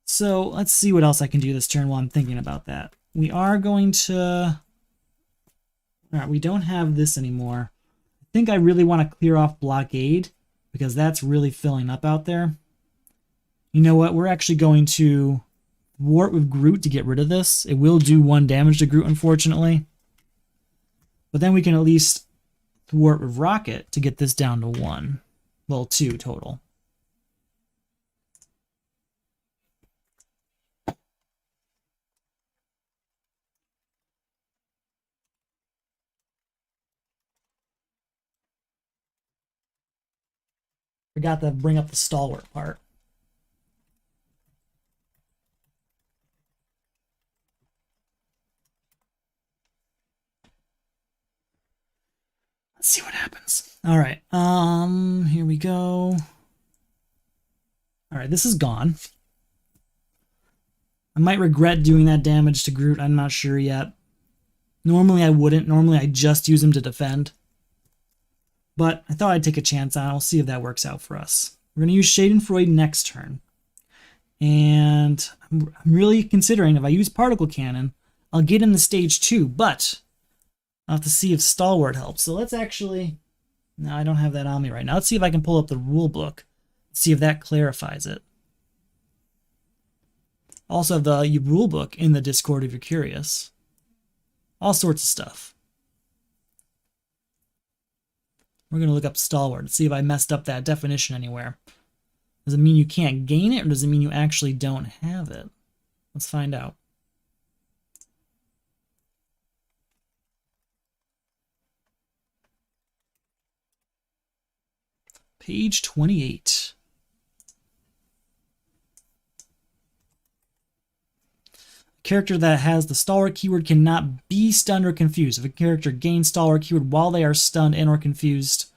So let's see what else I can do this turn while I'm thinking about that. We are going to... Alright, we don't have this anymore. I think I really want to clear off Blockade, because that's really filling up out there. You know what? We're actually going to Thwart with Groot to get rid of this. It will do 1 damage to Groot, unfortunately. But then we can at least Thwart with Rocket to get this down to 1. Well, 2 total. Forgot to bring up the Stalwart part. Let's see what happens. All right. Here we go. All right, this is gone. I might regret doing that damage to Groot. I'm not sure yet. Normally I wouldn't. Normally I just use him to defend. But I thought I'd take a chance on it. We'll see if that works out for us. We're going to use Schadenfreude next turn. And I'm really considering if I use Particle Cannon, I'll get in the stage 2, but I'll have to see if Stalwart helps. So let's actually... No, I don't have that on me right now. Let's see if I can pull up the rule book. See if that clarifies it. Also have the rule book in the Discord if you're curious. All sorts of stuff. We're going to look up Stalwart and see if I messed up that definition anywhere. Does it mean you can't gain it, or does it mean you actually don't have it? Let's find out. Page 28. A character that has the stalwart keyword cannot be stunned or confused. If a character gains stalwart keyword while they are stunned and or confused,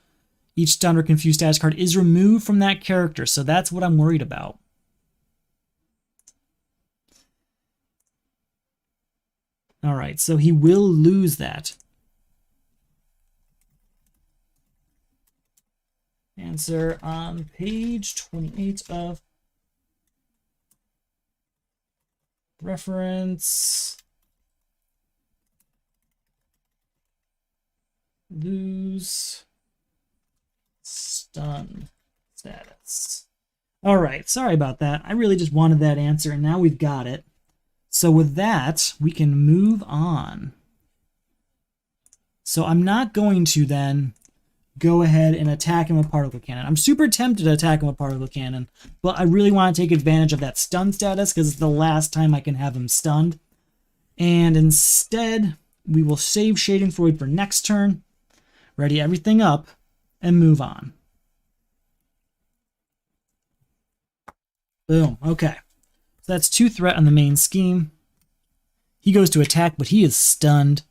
each stunned or confused status card is removed from that character. So that's what I'm worried about. All right, so he will lose that. Answer on page 28 of reference. Lose stun status. All right, sorry about that. I really just wanted that answer, and now we've got it. So with that, we can move on. So I'm not going to then go ahead and attack him with particle cannon. I'm super tempted to attack him with particle cannon, but I really want to take advantage of that stun status because it's the last time I can have him stunned. And instead, we will save Schadenfreude for next turn, ready everything up, and move on. Boom. Okay. So that's 2 threat on the main scheme. He goes to attack, but he is stunned.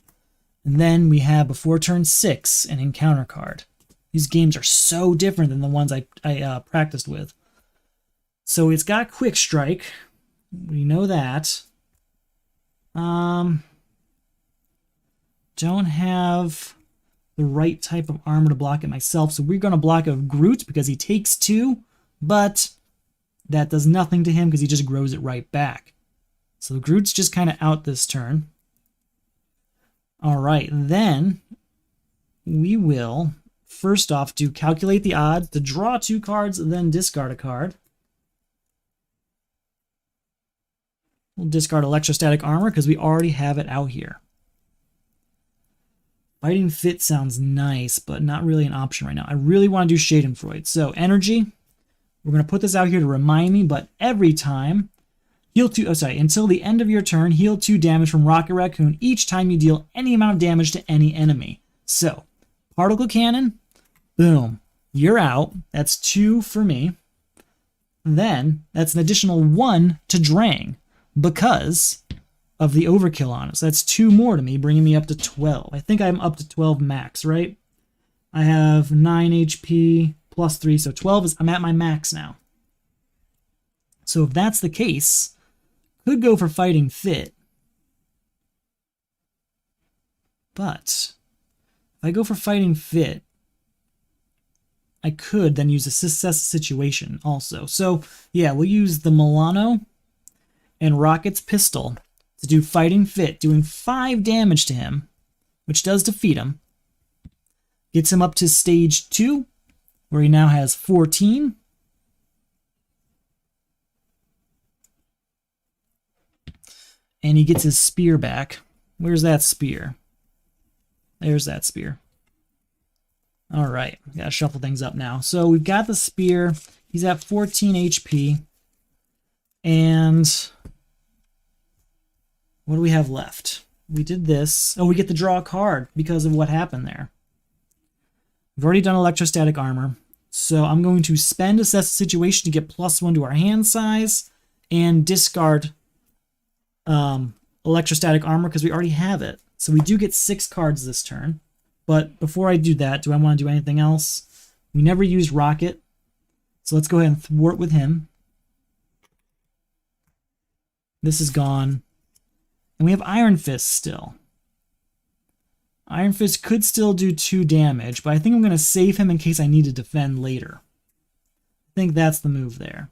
And then we have, before turn 6, an encounter card. These games are so different than the ones I practiced with. So it's got Quick Strike. We know that. Don't have the right type of armor to block it myself, so we're going to block a Groot because he takes 2, but that does nothing to him because he just grows it right back. So Groot's just kind of out this turn. All right, then we will first off do calculate the odds to draw 2 cards and then discard a card. We'll discard Electrostatic Armor because we already have it out here. Fighting Fit sounds nice, but not really an option right now. I really want to do Schadenfreude. So Energy, we're going to put this out here to remind me, but every time, heal 2, until the end of your turn, heal 2 damage from Rocket Raccoon each time you deal any amount of damage to any enemy. So, Particle Cannon, boom, you're out. That's 2 for me. Then, that's an additional 1 to Drang because of the overkill on it. So that's 2 more to me, bringing me up to 12. I think I'm up to 12 max, right? I have 9 HP plus 3, so 12 is, I'm at my max now. So if that's the case, could go for Fighting Fit. But if I go for Fighting Fit, I could then use Assess Situation also. So yeah, we'll use the Milano and Rocket's Pistol to do Fighting Fit, doing 5 damage to him, which does defeat him. Gets him up to stage 2, where he now has 14. And he gets his spear back. Where's that spear? There's that spear. All right, gotta shuffle things up now. So we've got the spear. He's at 14 HP. And what do we have left? We did this. Oh, we get to draw a card because of what happened there. We've already done Electrostatic Armor. So I'm going to spend Assess the Situation to get +1 to our hand size and discard Electrostatic Armor because we already have it. So we do get 6 cards this turn. But before I do that, do I want to do anything else? We never used Rocket. So let's go ahead and thwart with him. This is gone. And we have Iron Fist still. Iron Fist could still do 2 damage, but I think I'm going to save him in case I need to defend later. I think that's the move there.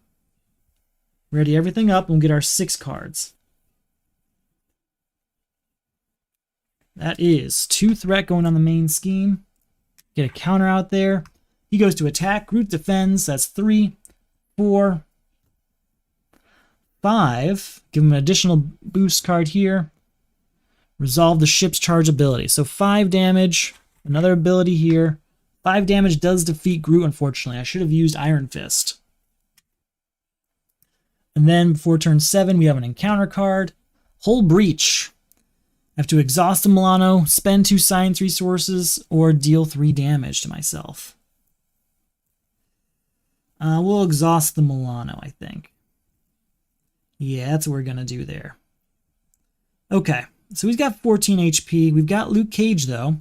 Ready everything up and we'll get our 6 cards. That is 2 threat going on the main scheme. Get a counter out there. He goes to attack. Groot defends. That's 3, 4, 5. Give him an additional boost card here. Resolve the ship's charge ability. So 5 damage. Another ability here. 5 damage does defeat Groot, unfortunately. I should have used Iron Fist. And then before turn 7, we have an encounter card. Hull Breach. I have to exhaust the Milano, spend 2 science resources, or deal 3 damage to myself. We'll exhaust the Milano, I think. Yeah, that's what we're going to do there. Okay, so he's got 14 HP. We've got Luke Cage, though.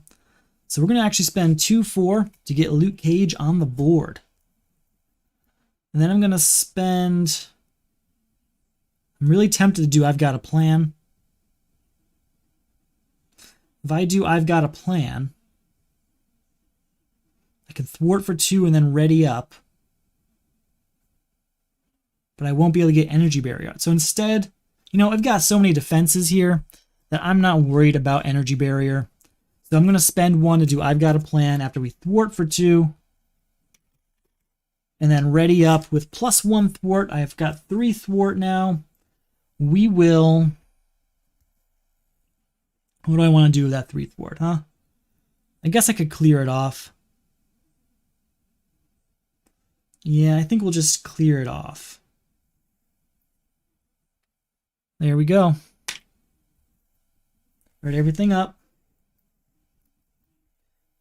So we're going to actually spend 2-4 to get Luke Cage on the board. And then I'm going to spend... I'm really tempted to do I've Got a Plan. If I do I've Got a Plan, I can thwart for 2 and then ready up. But I won't be able to get Energy Barrier out. So instead, you know, I've got so many defenses here that I'm not worried about Energy Barrier. So I'm going to spend 1 to do I've Got a Plan after we thwart for 2. And then ready up with +1 thwart. I've got 3 thwart now. We will... What do I want to do with that 3 thwart, huh? I guess I could clear it off. Yeah, I think we'll just clear it off. There we go. Write everything up.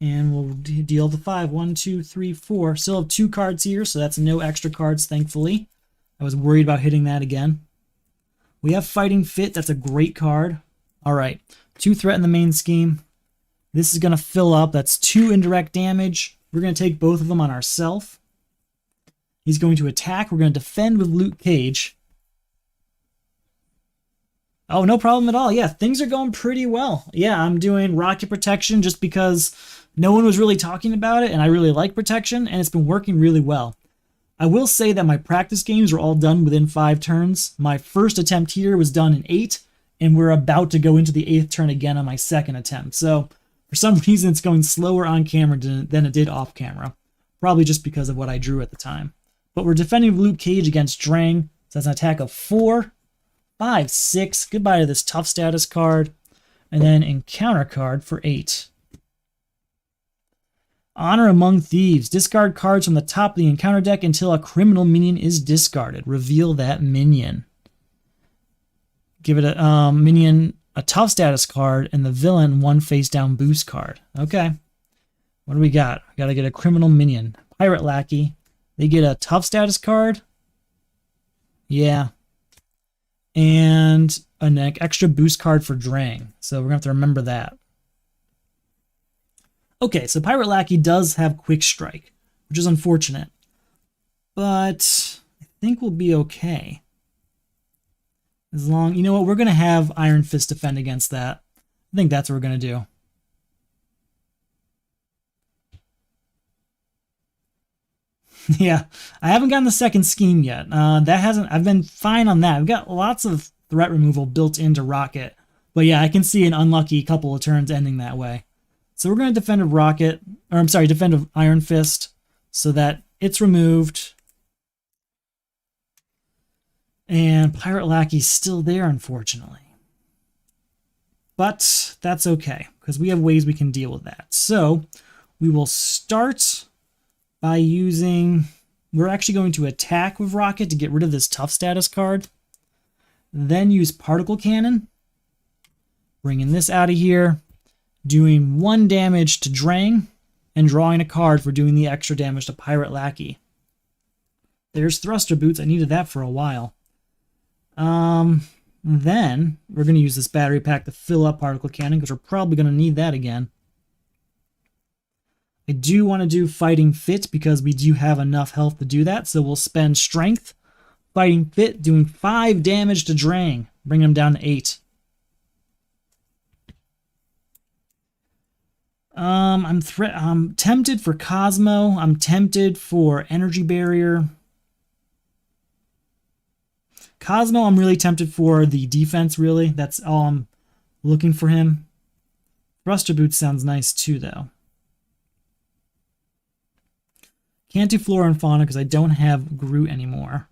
And we'll deal the 5. 1, 2, 3, 4. Still have 2 cards here, so that's no extra cards, thankfully. I was worried about hitting that again. We have Fighting Fit. That's a great card. All right. 2 threat in the main scheme. This is going to fill up. That's 2 indirect damage. We're going to take both of them on ourselves. He's going to attack. We're going to defend with Luke Cage. Oh, no problem at all. Yeah, things are going pretty well. Yeah, I'm doing rocket protection just because no one was really talking about it, and I really like protection, and it's been working really well. I will say that my practice games are all done within 5 turns. My first attempt here was done in 8, and we're about to go into the 8th turn again on my second attempt. So, for some reason, it's going slower on camera than it did off camera. Probably just because of what I drew at the time. But we're defending Luke Cage against Drang. So that's an attack of 4, 5, 6. Goodbye to this tough status card. And then encounter card for 8. Honor Among Thieves. Discard cards from the top of the encounter deck until a criminal minion is discarded. Reveal that minion. Give it a minion a tough status card and the villain 1 face down boost card. Okay. What do we got? We got to get a criminal minion. Pirate Lackey. They get a tough status card. Yeah. And an extra boost card for Drang. So we're going to have to remember that. Okay, so Pirate Lackey does have Quick Strike, which is unfortunate. But I think we'll be okay. As long... You know what? We're going to have Iron Fist defend against that. I think that's what we're going to do. Yeah, I haven't gotten the second scheme yet. That hasn't... I've been fine on that. I've got lots of threat removal built into Rocket. But yeah, I can see an unlucky couple of turns ending that way. So we're going to defend a Rocket... Or I'm sorry, defend an Iron Fist so that it's removed. And Pirate Lackey's still there, unfortunately. But that's okay, because we have ways we can deal with that. So we will start by using... We're actually going to attack with Rocket to get rid of this tough status card. Then use Particle Cannon. Bringing this out of here. Doing 1 damage to Drang. And drawing a card for doing the extra damage to Pirate Lackey. There's Thruster Boots. I needed that for a while. Then we're going to use this battery pack to fill up Particle Cannon because we're probably going to need that again. I do want to do Fighting Fit because we do have enough health to do that, so we'll spend Strength, Fighting Fit, doing 5 damage to Drang, bring him down to 8. I'm tempted for Cosmo. I'm tempted for Energy Barrier. Cosmo, I'm really tempted for the defense, really. That's all I'm looking for him. Thruster Boots sounds nice, too, though. Can't do Flora and Fauna because I don't have Groot anymore.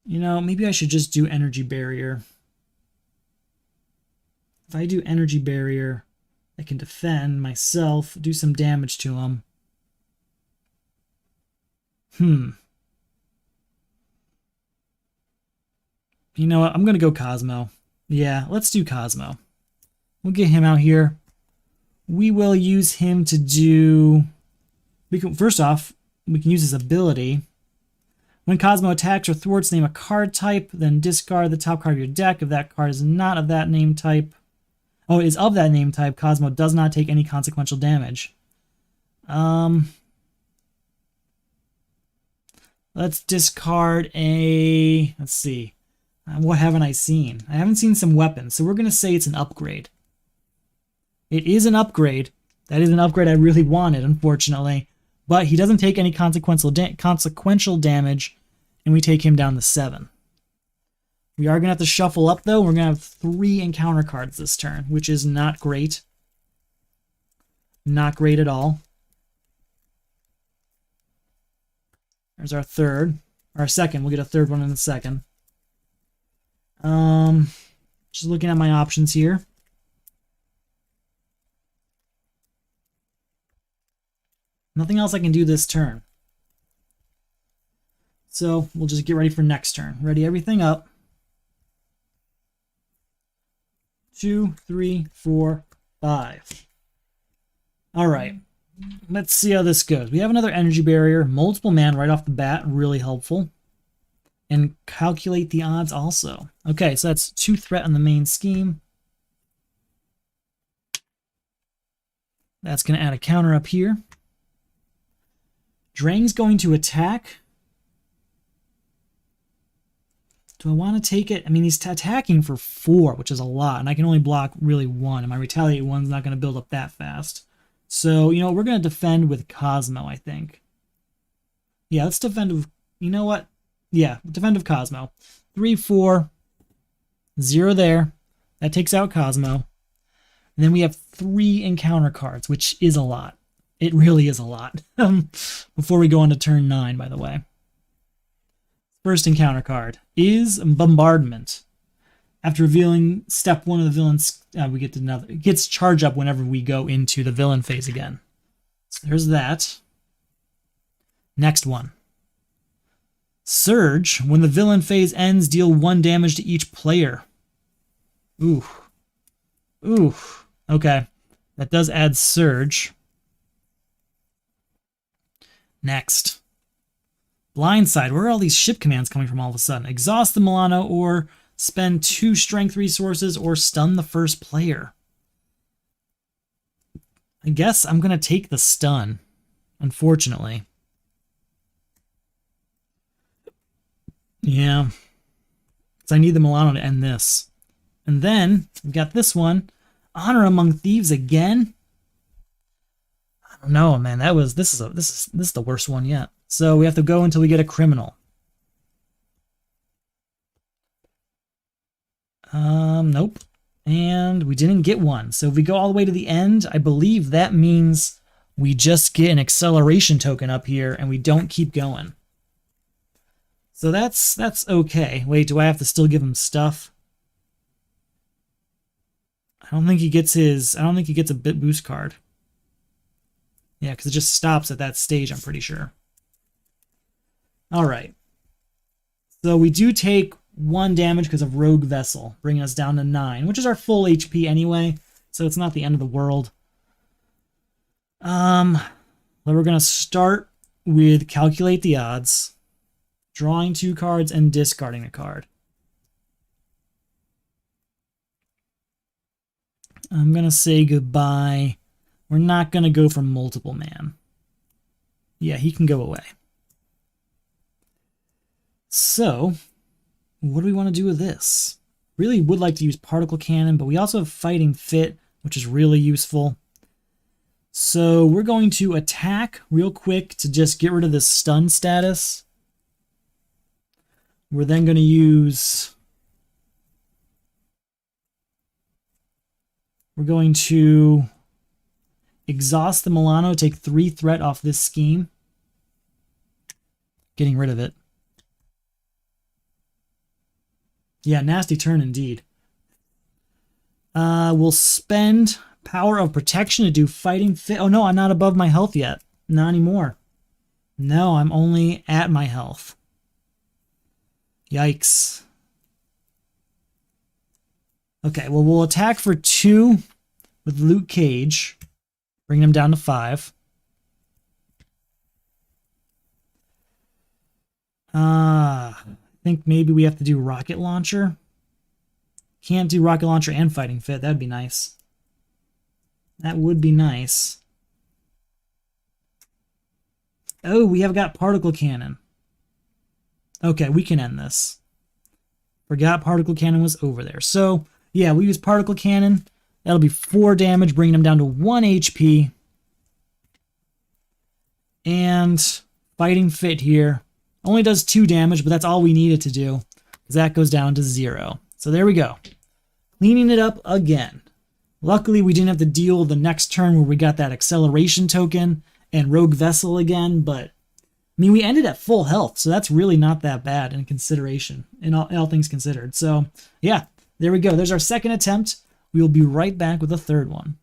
You know, maybe I should just do Energy Barrier. If I do Energy Barrier, I can defend myself, do some damage to him. You know what? I'm going to go Cosmo. Yeah, let's do Cosmo. We'll get him out here. We will use him to do... First off, we can use his ability. When Cosmo attacks or thwarts, name a card type, then discard the top card of your deck. If that card is not of that name type, is of that name type, Cosmo does not take any consequential damage. Let's discard a... Let's see. What haven't I seen? I haven't seen some weapons, so we're going to say it's an upgrade. It is an upgrade. That is an upgrade I really wanted, unfortunately. But he doesn't take any consequential damage, and we take him down to 7. We are going to have to shuffle up, though. We're going to have 3 encounter cards this turn, which is not great. Not great at all. There's our third. Our second. We'll get a third one in a second. Just looking at my options here. Nothing else I can do this turn. So we'll just get ready for next turn. Ready everything up. 2, 3, 4, 5. All right. Let's see how this goes. We have another energy barrier. Multiple man right off the bat. Really helpful. And calculate the odds also. Okay, so that's 2 threat on the main scheme. That's going to add a counter up here. Drang's going to attack. Do I want to take it? I mean, he's attacking for 4, which is a lot, and I can only block really 1, and my retaliate 1's not going to build up that fast. So, you know, we're going to defend with Cosmo, I think. Yeah, let's defend with... You know what? Yeah, defend with Cosmo. 3, 4, 0 there. That takes out Cosmo. And then we have 3 encounter cards, which is a lot. It really is a lot. Before we go on to turn 9, by the way. First encounter card is Bombardment. After revealing step 1 of the villain's, we get to another. It gets charge up whenever we go into the villain phase again. So there's that. Next one. Surge. When the villain phase ends, deal 1 damage to each player. Ooh. Ooh. Okay. That does add Surge. Next. Blindside. Where are all these ship commands coming from all of a sudden? Exhaust the Milano or spend 2 strength resources or stun the first player. I guess I'm going to take the stun, unfortunately. Yeah. Because I need the Milano to end this. And then we've got this one. Honor Among Thieves again. I don't know, man. This is the worst one yet. So we have to go until we get a criminal. Nope. And we didn't get one. So if we go all the way to the end, I believe that means we just get an acceleration token up here and we don't keep going. So that's okay. Wait, do I have to still give him stuff? I don't think he gets a bit boost card. Yeah, because it just stops at that stage, I'm pretty sure. All right. So we do take 1 damage because of Rogue Vessel, bringing us down to 9, which is our full HP anyway, so it's not the end of the world. But we're going to start with Calculate the Odds, drawing 2 cards, and discarding a card. I'm going to say goodbye. We're not going to go for multiple man. Yeah, he can go away. So, what do we want to do with this? Really would like to use Particle Cannon, but we also have Fighting Fit, which is really useful. So we're going to attack real quick to just get rid of this stun status. We're then going to use... We're going to exhaust the Milano, take 3 threat off this scheme. Getting rid of it. Yeah, nasty turn indeed. We'll spend Power of Protection to do Fighting Fit. Oh no, I'm not above my health yet. Not anymore. No, I'm only at my health. Yikes. Okay, well, we'll attack for 2 with Luke Cage. Bring him down to 5. I think maybe we have to do rocket launcher. Can't do rocket launcher and fighting fit. That'd be nice. That would be nice. Oh, we have got particle cannon. Okay, we can end this. Forgot particle cannon was over there. So, yeah, we use particle cannon. That'll be 4 damage, bringing him down to 1 HP. And fighting fit here only does 2 damage, but that's all we needed to do, because that goes down to 0. So there we go. Cleaning it up again. Luckily, we didn't have to deal the next turn where we got that acceleration token and rogue vessel again, but I mean, we ended at full health, so that's really not that bad in consideration, in all things considered. So, yeah, there we go. There's our second attempt. We will be right back with a third one.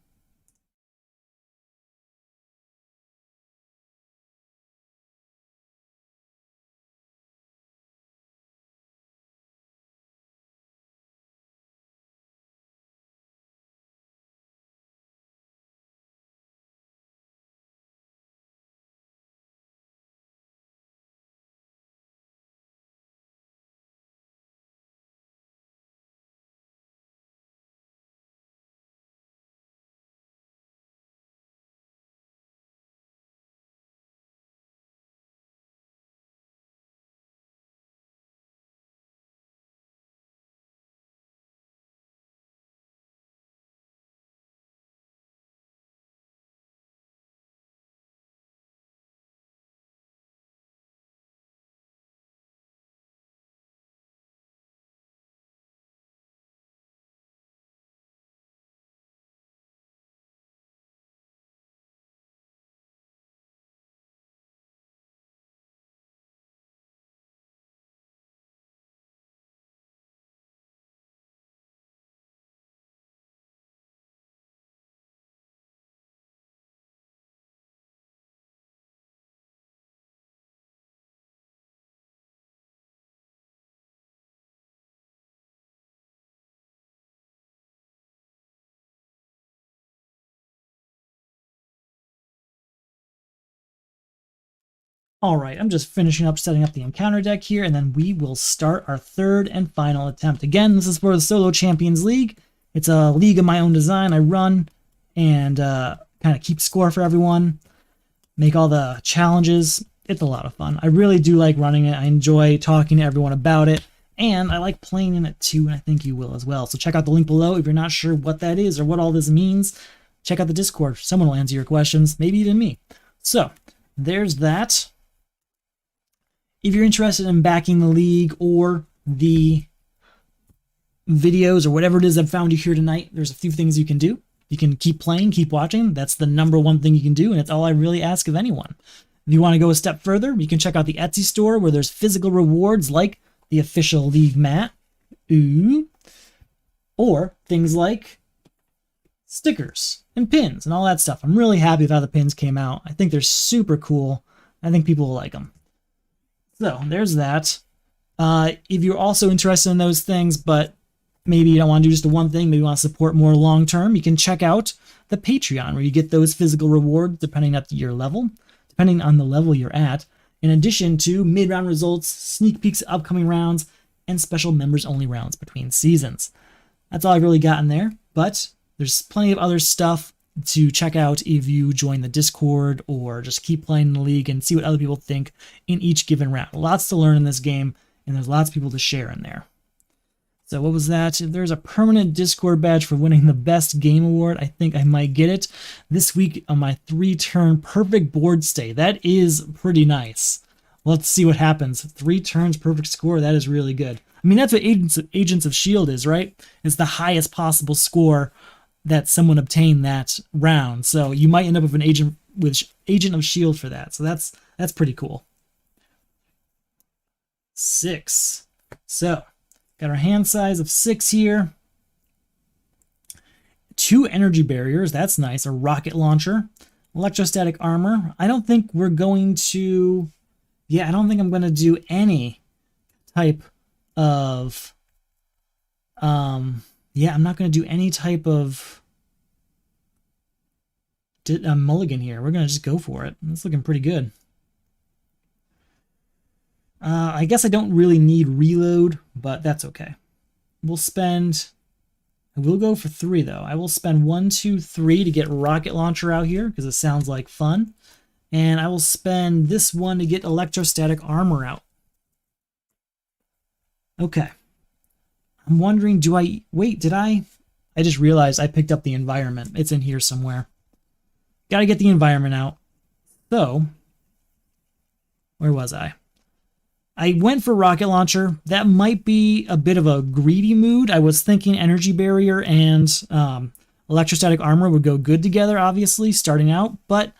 All right, I'm just finishing up setting up the encounter deck here, and then we will start our third and final attempt. Again, this is for the Solo Champions League. It's a league of my own design. I run and kind of keep score for everyone, make all the challenges. It's a lot of fun. I really do like running it. I enjoy talking to everyone about it, and I like playing in it too, and I think you will as well. So check out the link below if you're not sure what that is or what all this means. Check out the Discord. Someone will answer your questions, maybe even me. So there's that. If you're interested in backing the league or the videos or whatever it is I've found you here tonight, there's a few things you can do. You can keep playing, keep watching. That's the #1 thing you can do, and it's all I really ask of anyone. If you want to go a step further, you can check out the Etsy store where there's physical rewards like the official league mat, or things like stickers and pins and all that stuff. I'm really happy with how the pins came out. I think they're super cool. I think people will like them. So there's that. If you're also interested in those things, but maybe you don't want to do just the one thing, maybe you want to support more long-term, you can check out the Patreon, where you get those physical rewards depending on your level, depending on the level you're at, in addition to mid-round results, sneak peeks of upcoming rounds, and special members-only rounds between seasons. That's all I've really gotten there, but there's plenty of other stuff to check out if you join the Discord or just keep playing the league and see what other people think in each given round. Lots to learn in this game, and there's lots of people to share in there. So what was that? If there's a permanent Discord badge for winning the best game award, I think I might get it this week on my 3-turn perfect board stay. That is pretty nice. Let's see what happens. 3 turns perfect score. That is really good. I mean, that's what Agents of S.H.I.E.L.D. is, right? It's the highest possible score that someone obtained that round. So you might end up with an Agent of S.H.I.E.L.D. for that. So that's pretty cool. 6. So got our hand size of 6 here. 2 energy barriers. That's nice. A rocket launcher. Electrostatic armor. I don't think we're going to... Yeah, I don't think I'm going to do any type of... Yeah, I'm not going to do any type of mulligan here. We're going to just go for it. It's looking pretty good. I guess I don't really need reload, but that's okay. We'll spend... I will go for 3, though. I will spend 1, 2, 3 to get rocket launcher out here, because it sounds like fun. And I will spend this 1 to get electrostatic armor out. Okay. I'm wondering, do I... Wait, did I... I just realized I picked up the environment. It's in here somewhere. Gotta get the environment out. So, where was I? I went for rocket launcher. That might be a bit of a greedy mood. I was thinking energy barrier and electrostatic armor would go good together, obviously, starting out. But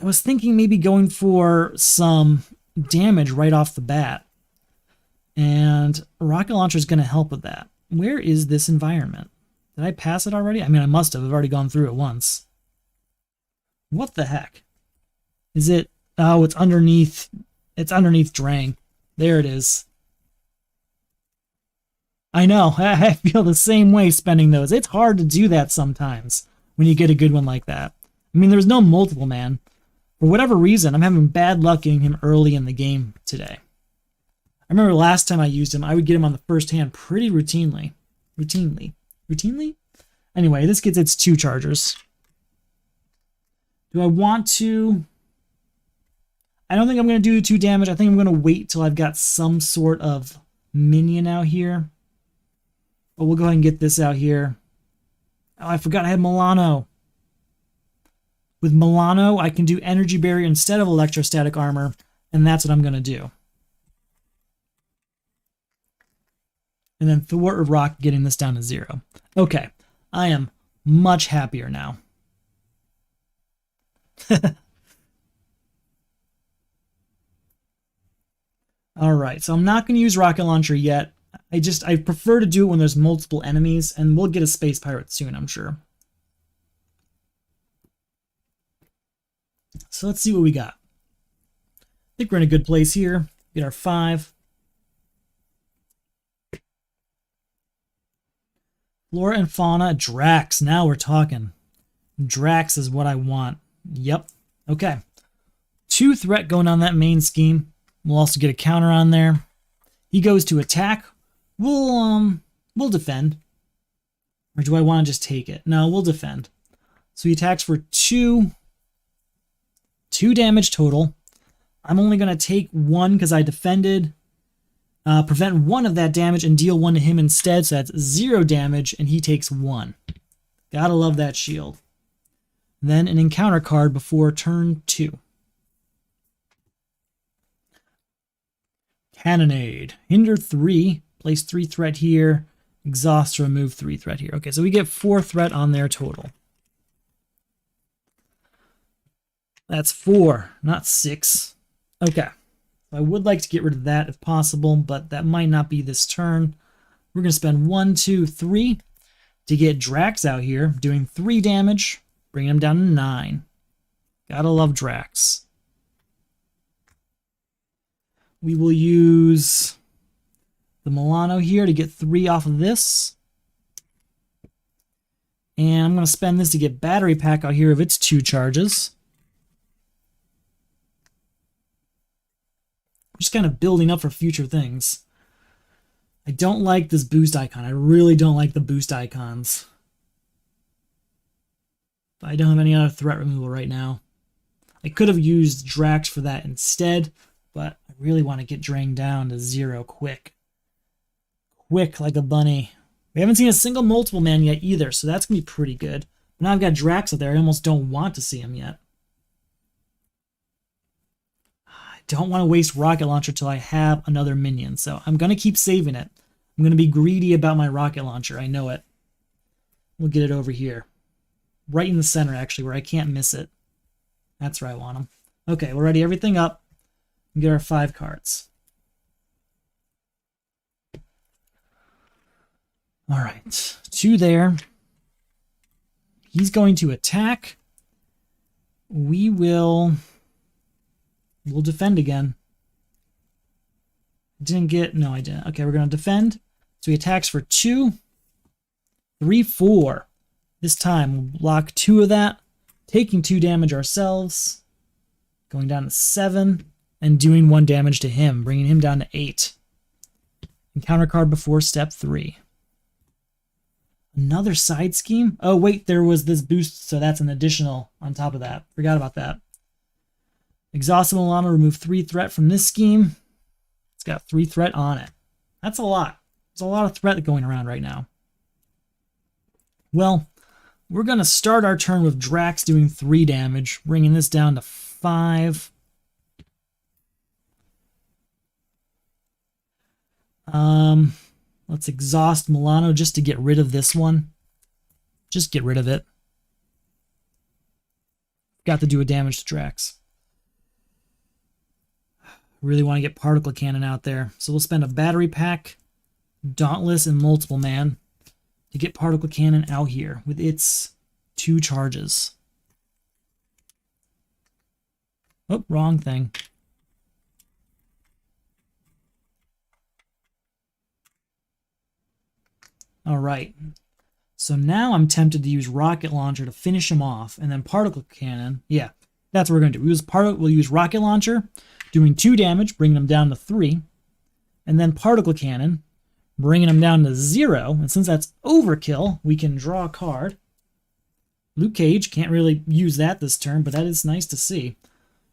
I was thinking maybe going for some damage right off the bat. And rocket launcher is going to help with that. Where is this environment? Did I pass it already? I mean, I must have. I've already gone through it once. What the heck? Is it... Oh, it's underneath... It's underneath Drang. There it is. I know. I feel the same way spending those. It's hard to do that sometimes when you get a good one like that. I mean, there's no multiple man. For whatever reason, I'm having bad luck getting him early in the game today. I remember last time I used him, I would get him on the first hand pretty routinely. Routinely? Anyway, this gets its 2 chargers. Do I want to... I don't think I'm going to do 2 damage. I think I'm going to wait till I've got some sort of minion out here. But we'll go ahead and get this out here. Oh, I forgot I had Milano. With Milano, I can do energy barrier instead of electrostatic armor, and that's what I'm going to do. And then thwart or rock, getting this down to 0. Okay, I am much happier now. All right, so I'm not going to use rocket launcher yet. I prefer to do it when there's multiple enemies, and we'll get a space pirate soon, I'm sure. So let's see what we got. I think we're in a good place here. Get our 5. Flora and fauna, Drax. Now we're talking. Drax is what I want. Yep. Okay. 2 threat going on that main scheme. We'll also get a counter on there. He goes to attack. We'll defend. Or do I want to just take it? No, we'll defend. So he attacks for 2 damage total. I'm only going to take 1 because I defended. Prevent 1 of that damage and deal 1 to him instead. So that's 0 damage and he takes 1. Gotta love that shield. Then an encounter card before turn 2. Cannonade. Hinder 3. Place 3 threat here. Exhaust to remove 3 threat here. Okay, so we get 4 threat on there total. That's 4, not 6. Okay. I would like to get rid of that if possible, but that might not be this turn. We're going to spend 1, 2, 3 to get Drax out here, doing 3 damage, bringing him down to 9. Gotta love Drax. We will use the Milano here to get 3 off of this. And I'm going to spend this to get Battery Pack out here of its 2 charges. Just kind of building up for future things. I don't like this boost icon. I really don't like the boost icons. But I don't have any other threat removal right now. I could have used Drax for that instead, but I really want to get Drang down to 0 quick. Quick like a bunny. We haven't seen a single multiple man yet either, so that's going to be pretty good. But now I've got Drax out there. I almost don't want to see him yet. I don't want to waste rocket launcher till I have another minion, so I'm going to keep saving it. I'm going to be greedy about my rocket launcher. I know it. We'll get it over here. Right in the center, actually, where I can't miss it. That's where I want him. Okay, we'll ready everything up. And get our 5 cards. All right, 2 there. He's going to attack. We'll defend again. Didn't get, no, I didn't. Okay, we're going to defend. So he attacks for 2, 3, 4. This time we'll block 2 of that, taking 2 damage ourselves. Going down to 7. and doing 1 damage to him, bringing him down to 8. Encounter card before step 3. Another side scheme? Oh, wait, there was this boost, so that's an additional on top of that. Forgot about that. Exhaustible Llama, remove 3 threat from this scheme. It's got 3 threat on it. That's a lot. There's a lot of threat going around right now. Well, we're going to start our turn with Drax doing 3 damage, bringing this down to 5. Let's exhaust Milano just to get rid of this one. Just get rid of it. Got to do a damage to Drax. Really want to get Particle Cannon out there. So we'll spend a battery pack, Dauntless, and Multiple Man to get Particle Cannon out here with its 2 charges. Oh, wrong thing. All right. So now I'm tempted to use Rocket Launcher to finish him off, and then Particle Cannon. Yeah, that's what we're going to do. We'll use Rocket Launcher, doing 2 damage, bringing him down to 3, and then Particle Cannon, bringing him down to 0. And since that's overkill, we can draw a card. Luke Cage, can't really use that this turn, but that is nice to see.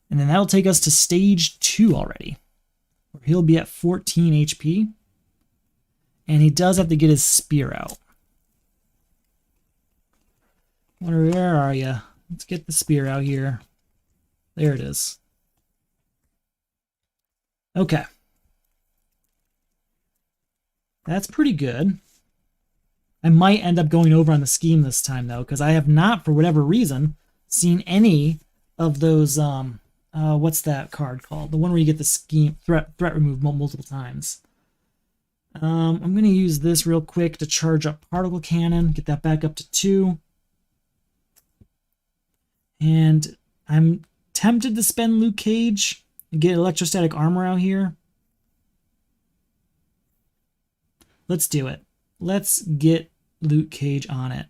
And then that'll take us to stage 2 already, where he'll be at 14 HP. And he does have to get his spear out. Where are you? Let's get the spear out here. There it is. Okay. That's pretty good. I might end up going over on the scheme this time, though, because I have not, for whatever reason, seen any of those, what's that card called? The one where you get the scheme threat removed multiple times. I'm going to use this real quick to charge up Particle Cannon, get that back up to 2. And I'm tempted to spend Luke Cage and get Electrostatic Armor out here. Let's do it. Let's get Luke Cage on it.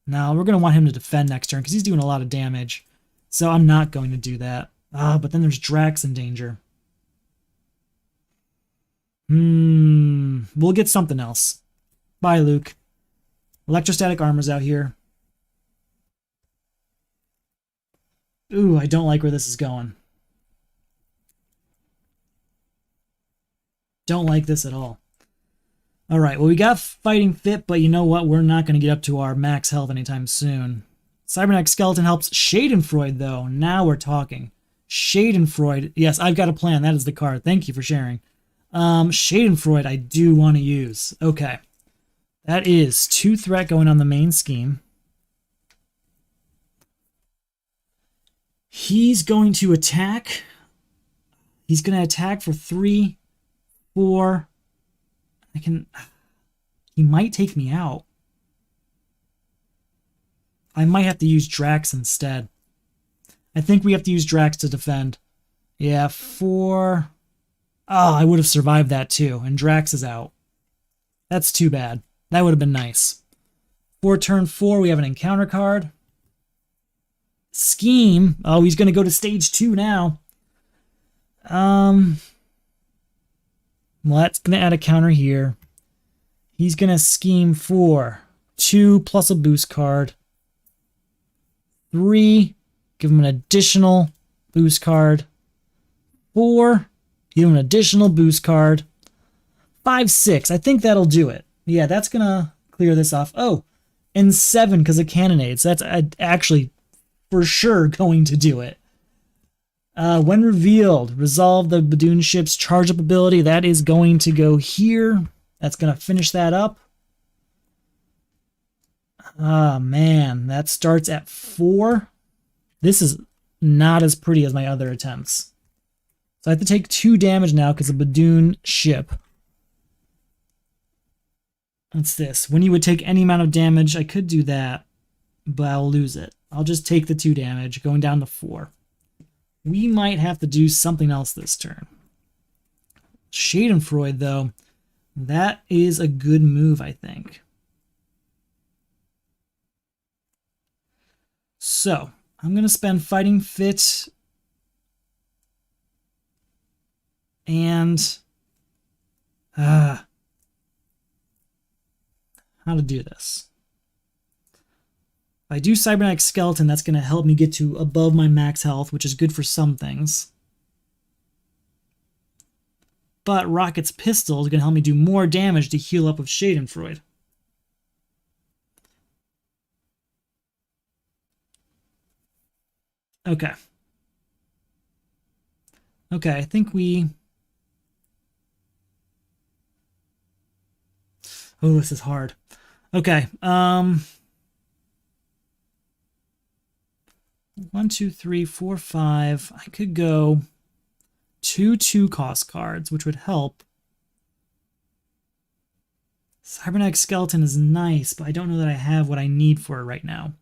Now, we're going to want him to defend next turn because he's doing a lot of damage. So I'm not going to do that. But then there's Drax in danger. We'll get something else. Bye, Luke. Electrostatic Armor's out here. Ooh, I don't like where this is going. Don't like this at all. Alright, well, we got Fighting Fit, but you know what? We're not going to get up to our max health anytime soon. Cybernetic Skeleton helps Schadenfreude, though. Now we're talking. Schadenfreude. Yes, I've got a plan. That is the card. Thank you for sharing. Schadenfreude I do want to use. Okay. That is 2 threat going on the main scheme. He's going to attack. He's going to attack for 3, 4. He might take me out. I might have to use Drax instead. I think we have to use Drax to defend. Yeah, 4. Oh, I would have survived that too, and Drax is out. That's too bad. That would have been nice. For turn 4, we have an encounter card. Scheme. Oh, he's going to go to stage 2 now. Well, that's going to add a counter here. He's going to scheme for 2 plus a boost card. 3, give him an additional boost card. 4, give him an additional boost card. 5, 6. I think that'll do it. Yeah, that's going to clear this off. Oh, and 7 because of cannonades. That's actually for sure going to do it. When revealed, resolve the Badoon ship's charge up ability. That is going to go here. That's going to finish that up. Ah, man, that starts at 4. This is not as pretty as my other attempts. So I have to take 2 damage now because of Badoon ship. What's this? When you would take any amount of damage, I could do that, but I'll lose it. I'll just take the 2 damage, going down to 4. We might have to do something else this turn. Schadenfreude, though, that is a good move, I think. So, I'm going to spend Fighting Fit. And how to do this. If I do Cybernetic Skeleton, that's going to help me get to above my max health, which is good for some things. But Rocket's Pistol is going to help me do more damage to heal up with Schadenfreude. Okay. Okay, I think we... Oh, this is hard. Okay, 1, 2, 3, 4, 5. I could go 2 cost cards, which would help. Cybernetic Skeleton is nice, but I don't know that I have what I need for it right now.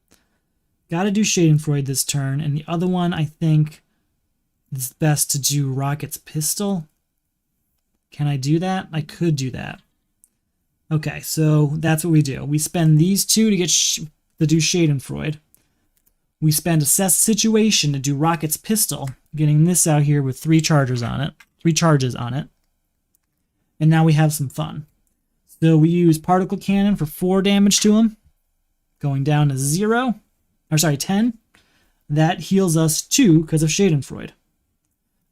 Gotta do Schadenfreude this turn, and the other one I think it's best to do Rocket's Pistol. Can I do that? I could do that. Okay, so that's what we do. We spend these 2 to get to do Schadenfreude. We spend Assess Situation to do Rocket's Pistol, getting this out here with 3 charges on it. And now we have some fun. So we use Particle Cannon for 4 damage to him, going down to 0. Or sorry, 10. That heals us 2 because of Schadenfreude.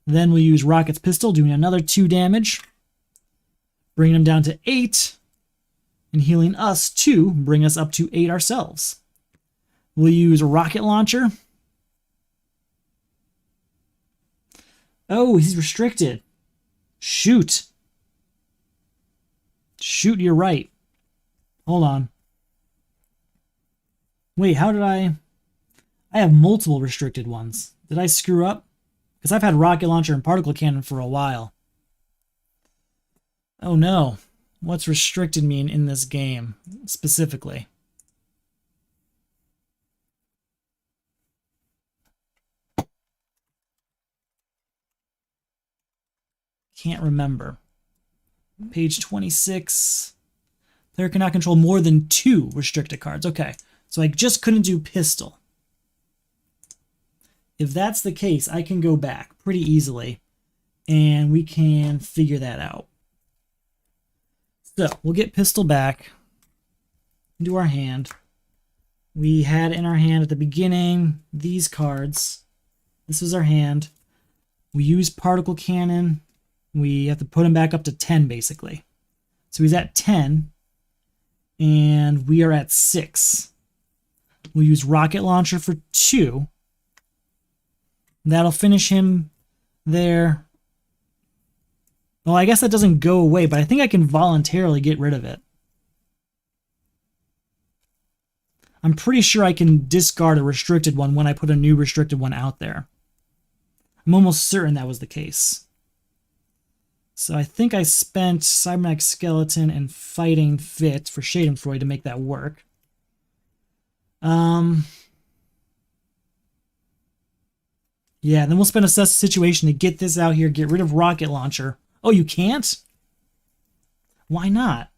Then we use Rocket's Pistol, doing another 2 damage, bringing him down to 8, and healing us 2, bring us up to 8 ourselves. We'll use a Rocket Launcher. Oh, he's restricted. Shoot. Shoot, you're right. Hold on. Wait, how did I have multiple restricted ones. Did I screw up? Because I've had Rocket Launcher and Particle Cannon for a while. Oh no. What's restricted me in this game, specifically? Can't remember. Page 26. Player cannot control more than 2 restricted cards. Okay, so I just couldn't do Pistol. If that's the case, I can go back pretty easily, and we can figure that out. So we'll get Pistol back into our hand. We had in our hand at the beginning these cards. This was our hand. We use Particle Cannon. We have to put him back up to 10, basically. So he's at 10, and we are at 6. We'll use Rocket Launcher for 2. That'll finish him there. Well, I guess that doesn't go away, but I think I can voluntarily get rid of it. I'm pretty sure I can discard a restricted one when I put a new restricted one out there. I'm almost certain that was the case. So I think I spent Cybernetic Skeleton and Fighting Fit for Schadenfreude to make that work. Yeah, then we'll spend Assess Situation to get this out here, get rid of Rocket Launcher. Oh, you can't? Why not?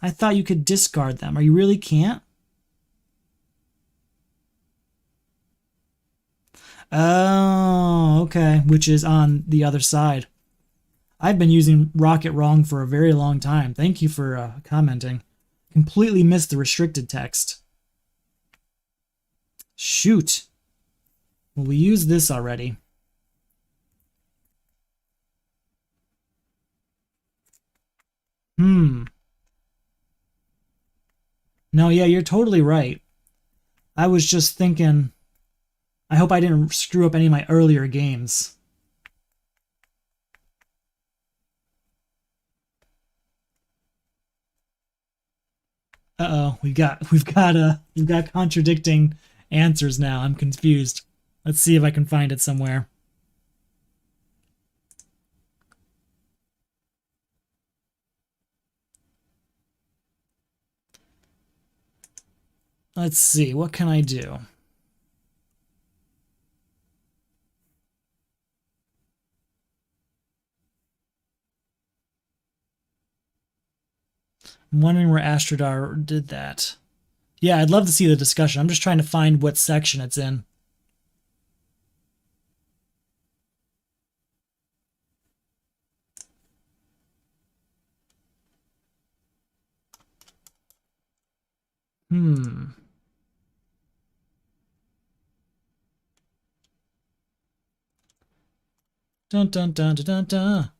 I thought you could discard them. Are you really can't? Oh, okay. Which is on the other side. I've been using Rocket wrong for a very long time. Thank you for commenting. Completely missed the restricted text. Shoot. Well, we used this already. No, yeah, you're totally right. I was just thinking, I hope I didn't screw up any of my earlier games. Uh-oh, we've got contradicting answers now. I'm confused. Let's see if I can find it somewhere. Let's see, what can I do? I'm wondering where Astrodar did that. Yeah, I'd love to see the discussion. I'm just trying to find what section it's in. Hmm. Dun dun dun dun dun dun.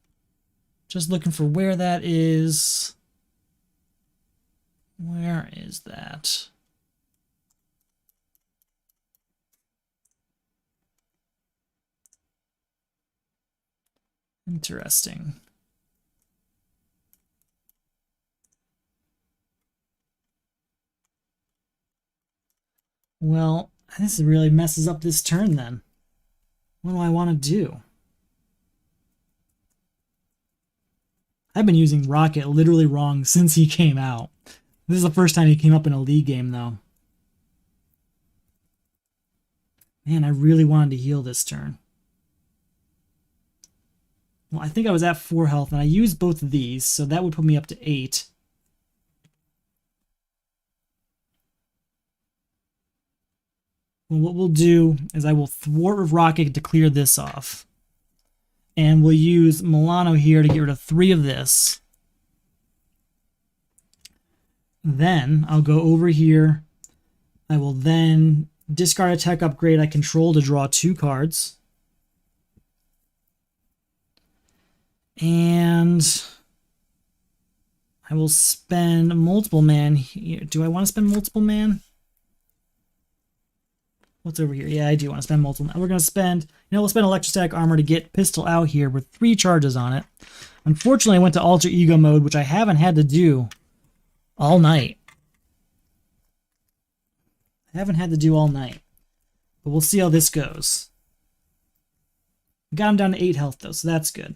Just looking for where that is. Where is that? Interesting. Well, this really messes up this turn then. What do I want to do? I've been using Rocket literally wrong since he came out. This is the first time he came up in a league game, though. Man, I really wanted to heal this turn. Well, I think I was at 4 health, and I used both of these, so that would put me up to 8. Well, what we'll do is I will thwart Rocket to clear this off. And we'll use Milano here to get rid of 3 of this. Then I'll go over here. I will then discard a tech upgrade I control to draw 2 cards. And I will spend multiple man here. Do I want to spend multiple man? What's over here? Yeah, I do want to spend multiple man. We're going to spend, we'll spend electrostatic armor to get pistol out here with 3 charges on it. Unfortunately, I went to alter ego mode, which I haven't had to do all night. I haven't had to do all night. But we'll see how this goes. Got him down to 8 health, though, so that's good.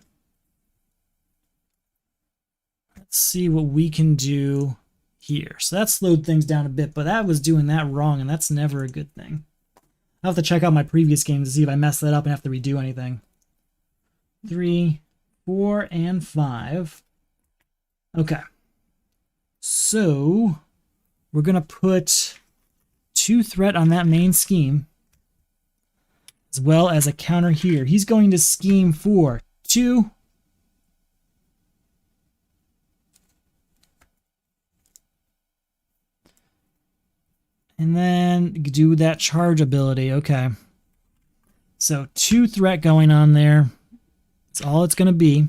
Let's see what we can do here. So that slowed things down a bit, but that was doing that wrong, and that's never a good thing. I'll have to check out my previous games to see if I messed that up and have to redo anything. 3, 4, and 5. Okay. So we're going to put 2 threat on that main scheme, as well as a counter here. He's going to scheme for 2. And then do that charge ability. Okay. So 2 threat going on there. That's all it's going to be.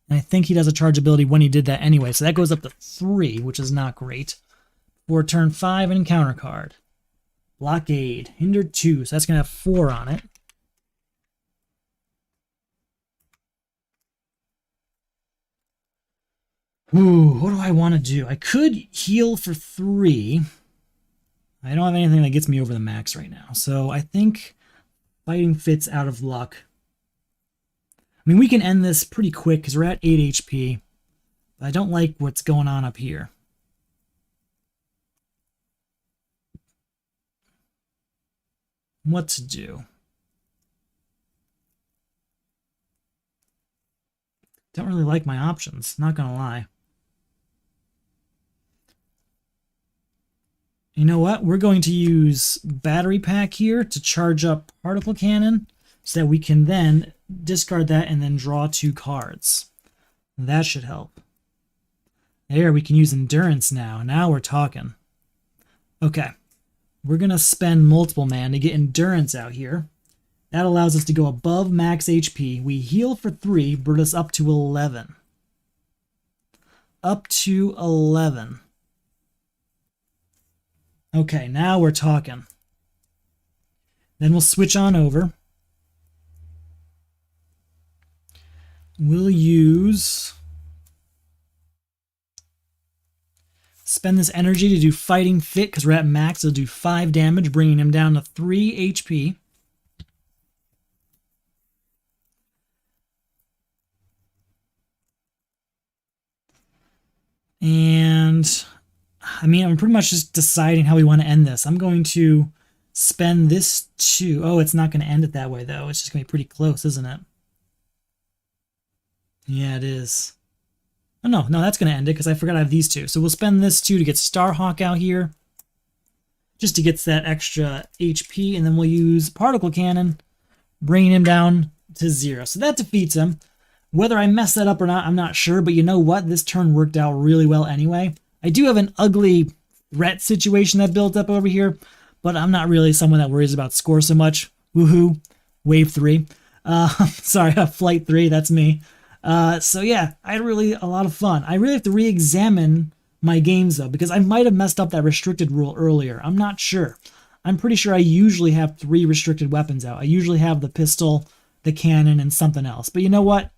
And I think he does a charge ability when he did that anyway. So that goes up to 3, which is not great. For turn 5 and counter card. Blockade. Hindered 2. So that's going to have 4 on it. Ooh, what do I want to do? I could heal for 3. I don't have anything that gets me over the max right now. So I think fighting fit's out of luck. I mean, we can end this pretty quick because we're at 8 HP. But I don't like what's going on up here. What to do? Don't really like my options, not gonna lie. You know what? We're going to use battery pack here to charge up particle cannon so that we can then discard that and then draw 2 cards. That should help. There, we can use endurance now. Now we're talking. Okay. We're going to spend multiple man to get endurance out here. That allows us to go above max HP. We heal for 3, bring us up to 11. Up to 11. Okay, now we're talking. Then we'll switch on over. We'll use... Spend this energy to do Fighting Fit, because we're at max. It'll do 5 damage, bringing him down to 3 HP. And... I mean, I'm pretty much just deciding how we want to end this. I'm going to spend this to... Oh, it's not going to end it that way, though. It's just going to be pretty close, isn't it? Yeah, it is. Oh, no, that's going to end it because I forgot I have these 2. So we'll spend this 2 to get Starhawk out here. Just to get that extra HP. And then we'll use Particle Cannon, bringing him down to 0. So that defeats him. Whether I messed that up or not, I'm not sure. But you know what? This turn worked out really well anyway. I I do have an ugly threat situation that built up over here, but I'm not really someone that worries about score so much. Woohoo, wave 3. Sorry, flight 3, that's me. So yeah, I had really a lot of fun. I really have to re-examine my games though, because I might have messed up that restricted rule earlier. I'm not sure. I'm pretty sure I usually have 3 restricted weapons out. I usually have the pistol, the cannon, and something else. But you know what?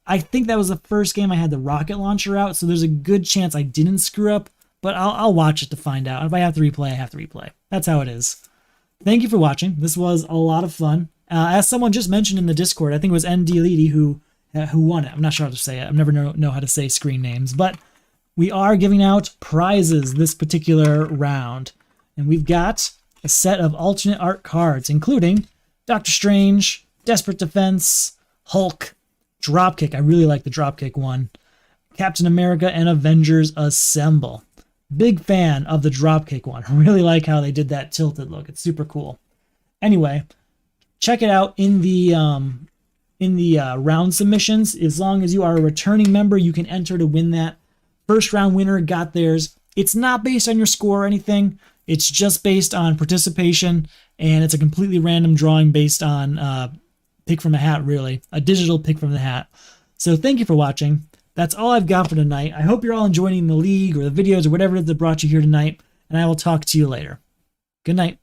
I think that was the first game I had the rocket launcher out, so there's a good chance I didn't screw up, but I'll watch it to find out. If I have to replay, I have to replay. That's how it is. Thank you for watching. This was a lot of fun. As someone just mentioned in the Discord, I think it was ND Leedy who won it. I'm not sure how to say it. I've never know how to say screen names, but we are giving out prizes this particular round, and we've got a set of alternate art cards, including Doctor Strange, Desperate Defense, Hulk, Dropkick. I really like the Dropkick one. Captain America and Avengers Assemble. Big fan of the Dropkick one. I really like how they did that tilted look. It's super cool. Anyway, check it out in the round submissions. As long as you are a returning member, you can enter to win that. First round winner got theirs. It's not based on your score or anything. It's just based on participation, and it's a completely random drawing based on pick from a hat, really. A digital pick from the hat. So thank you for watching. That's all I've got for tonight. I hope you're all enjoying the league or the videos or whatever it is that brought you here tonight, and I will talk to you later. Good night.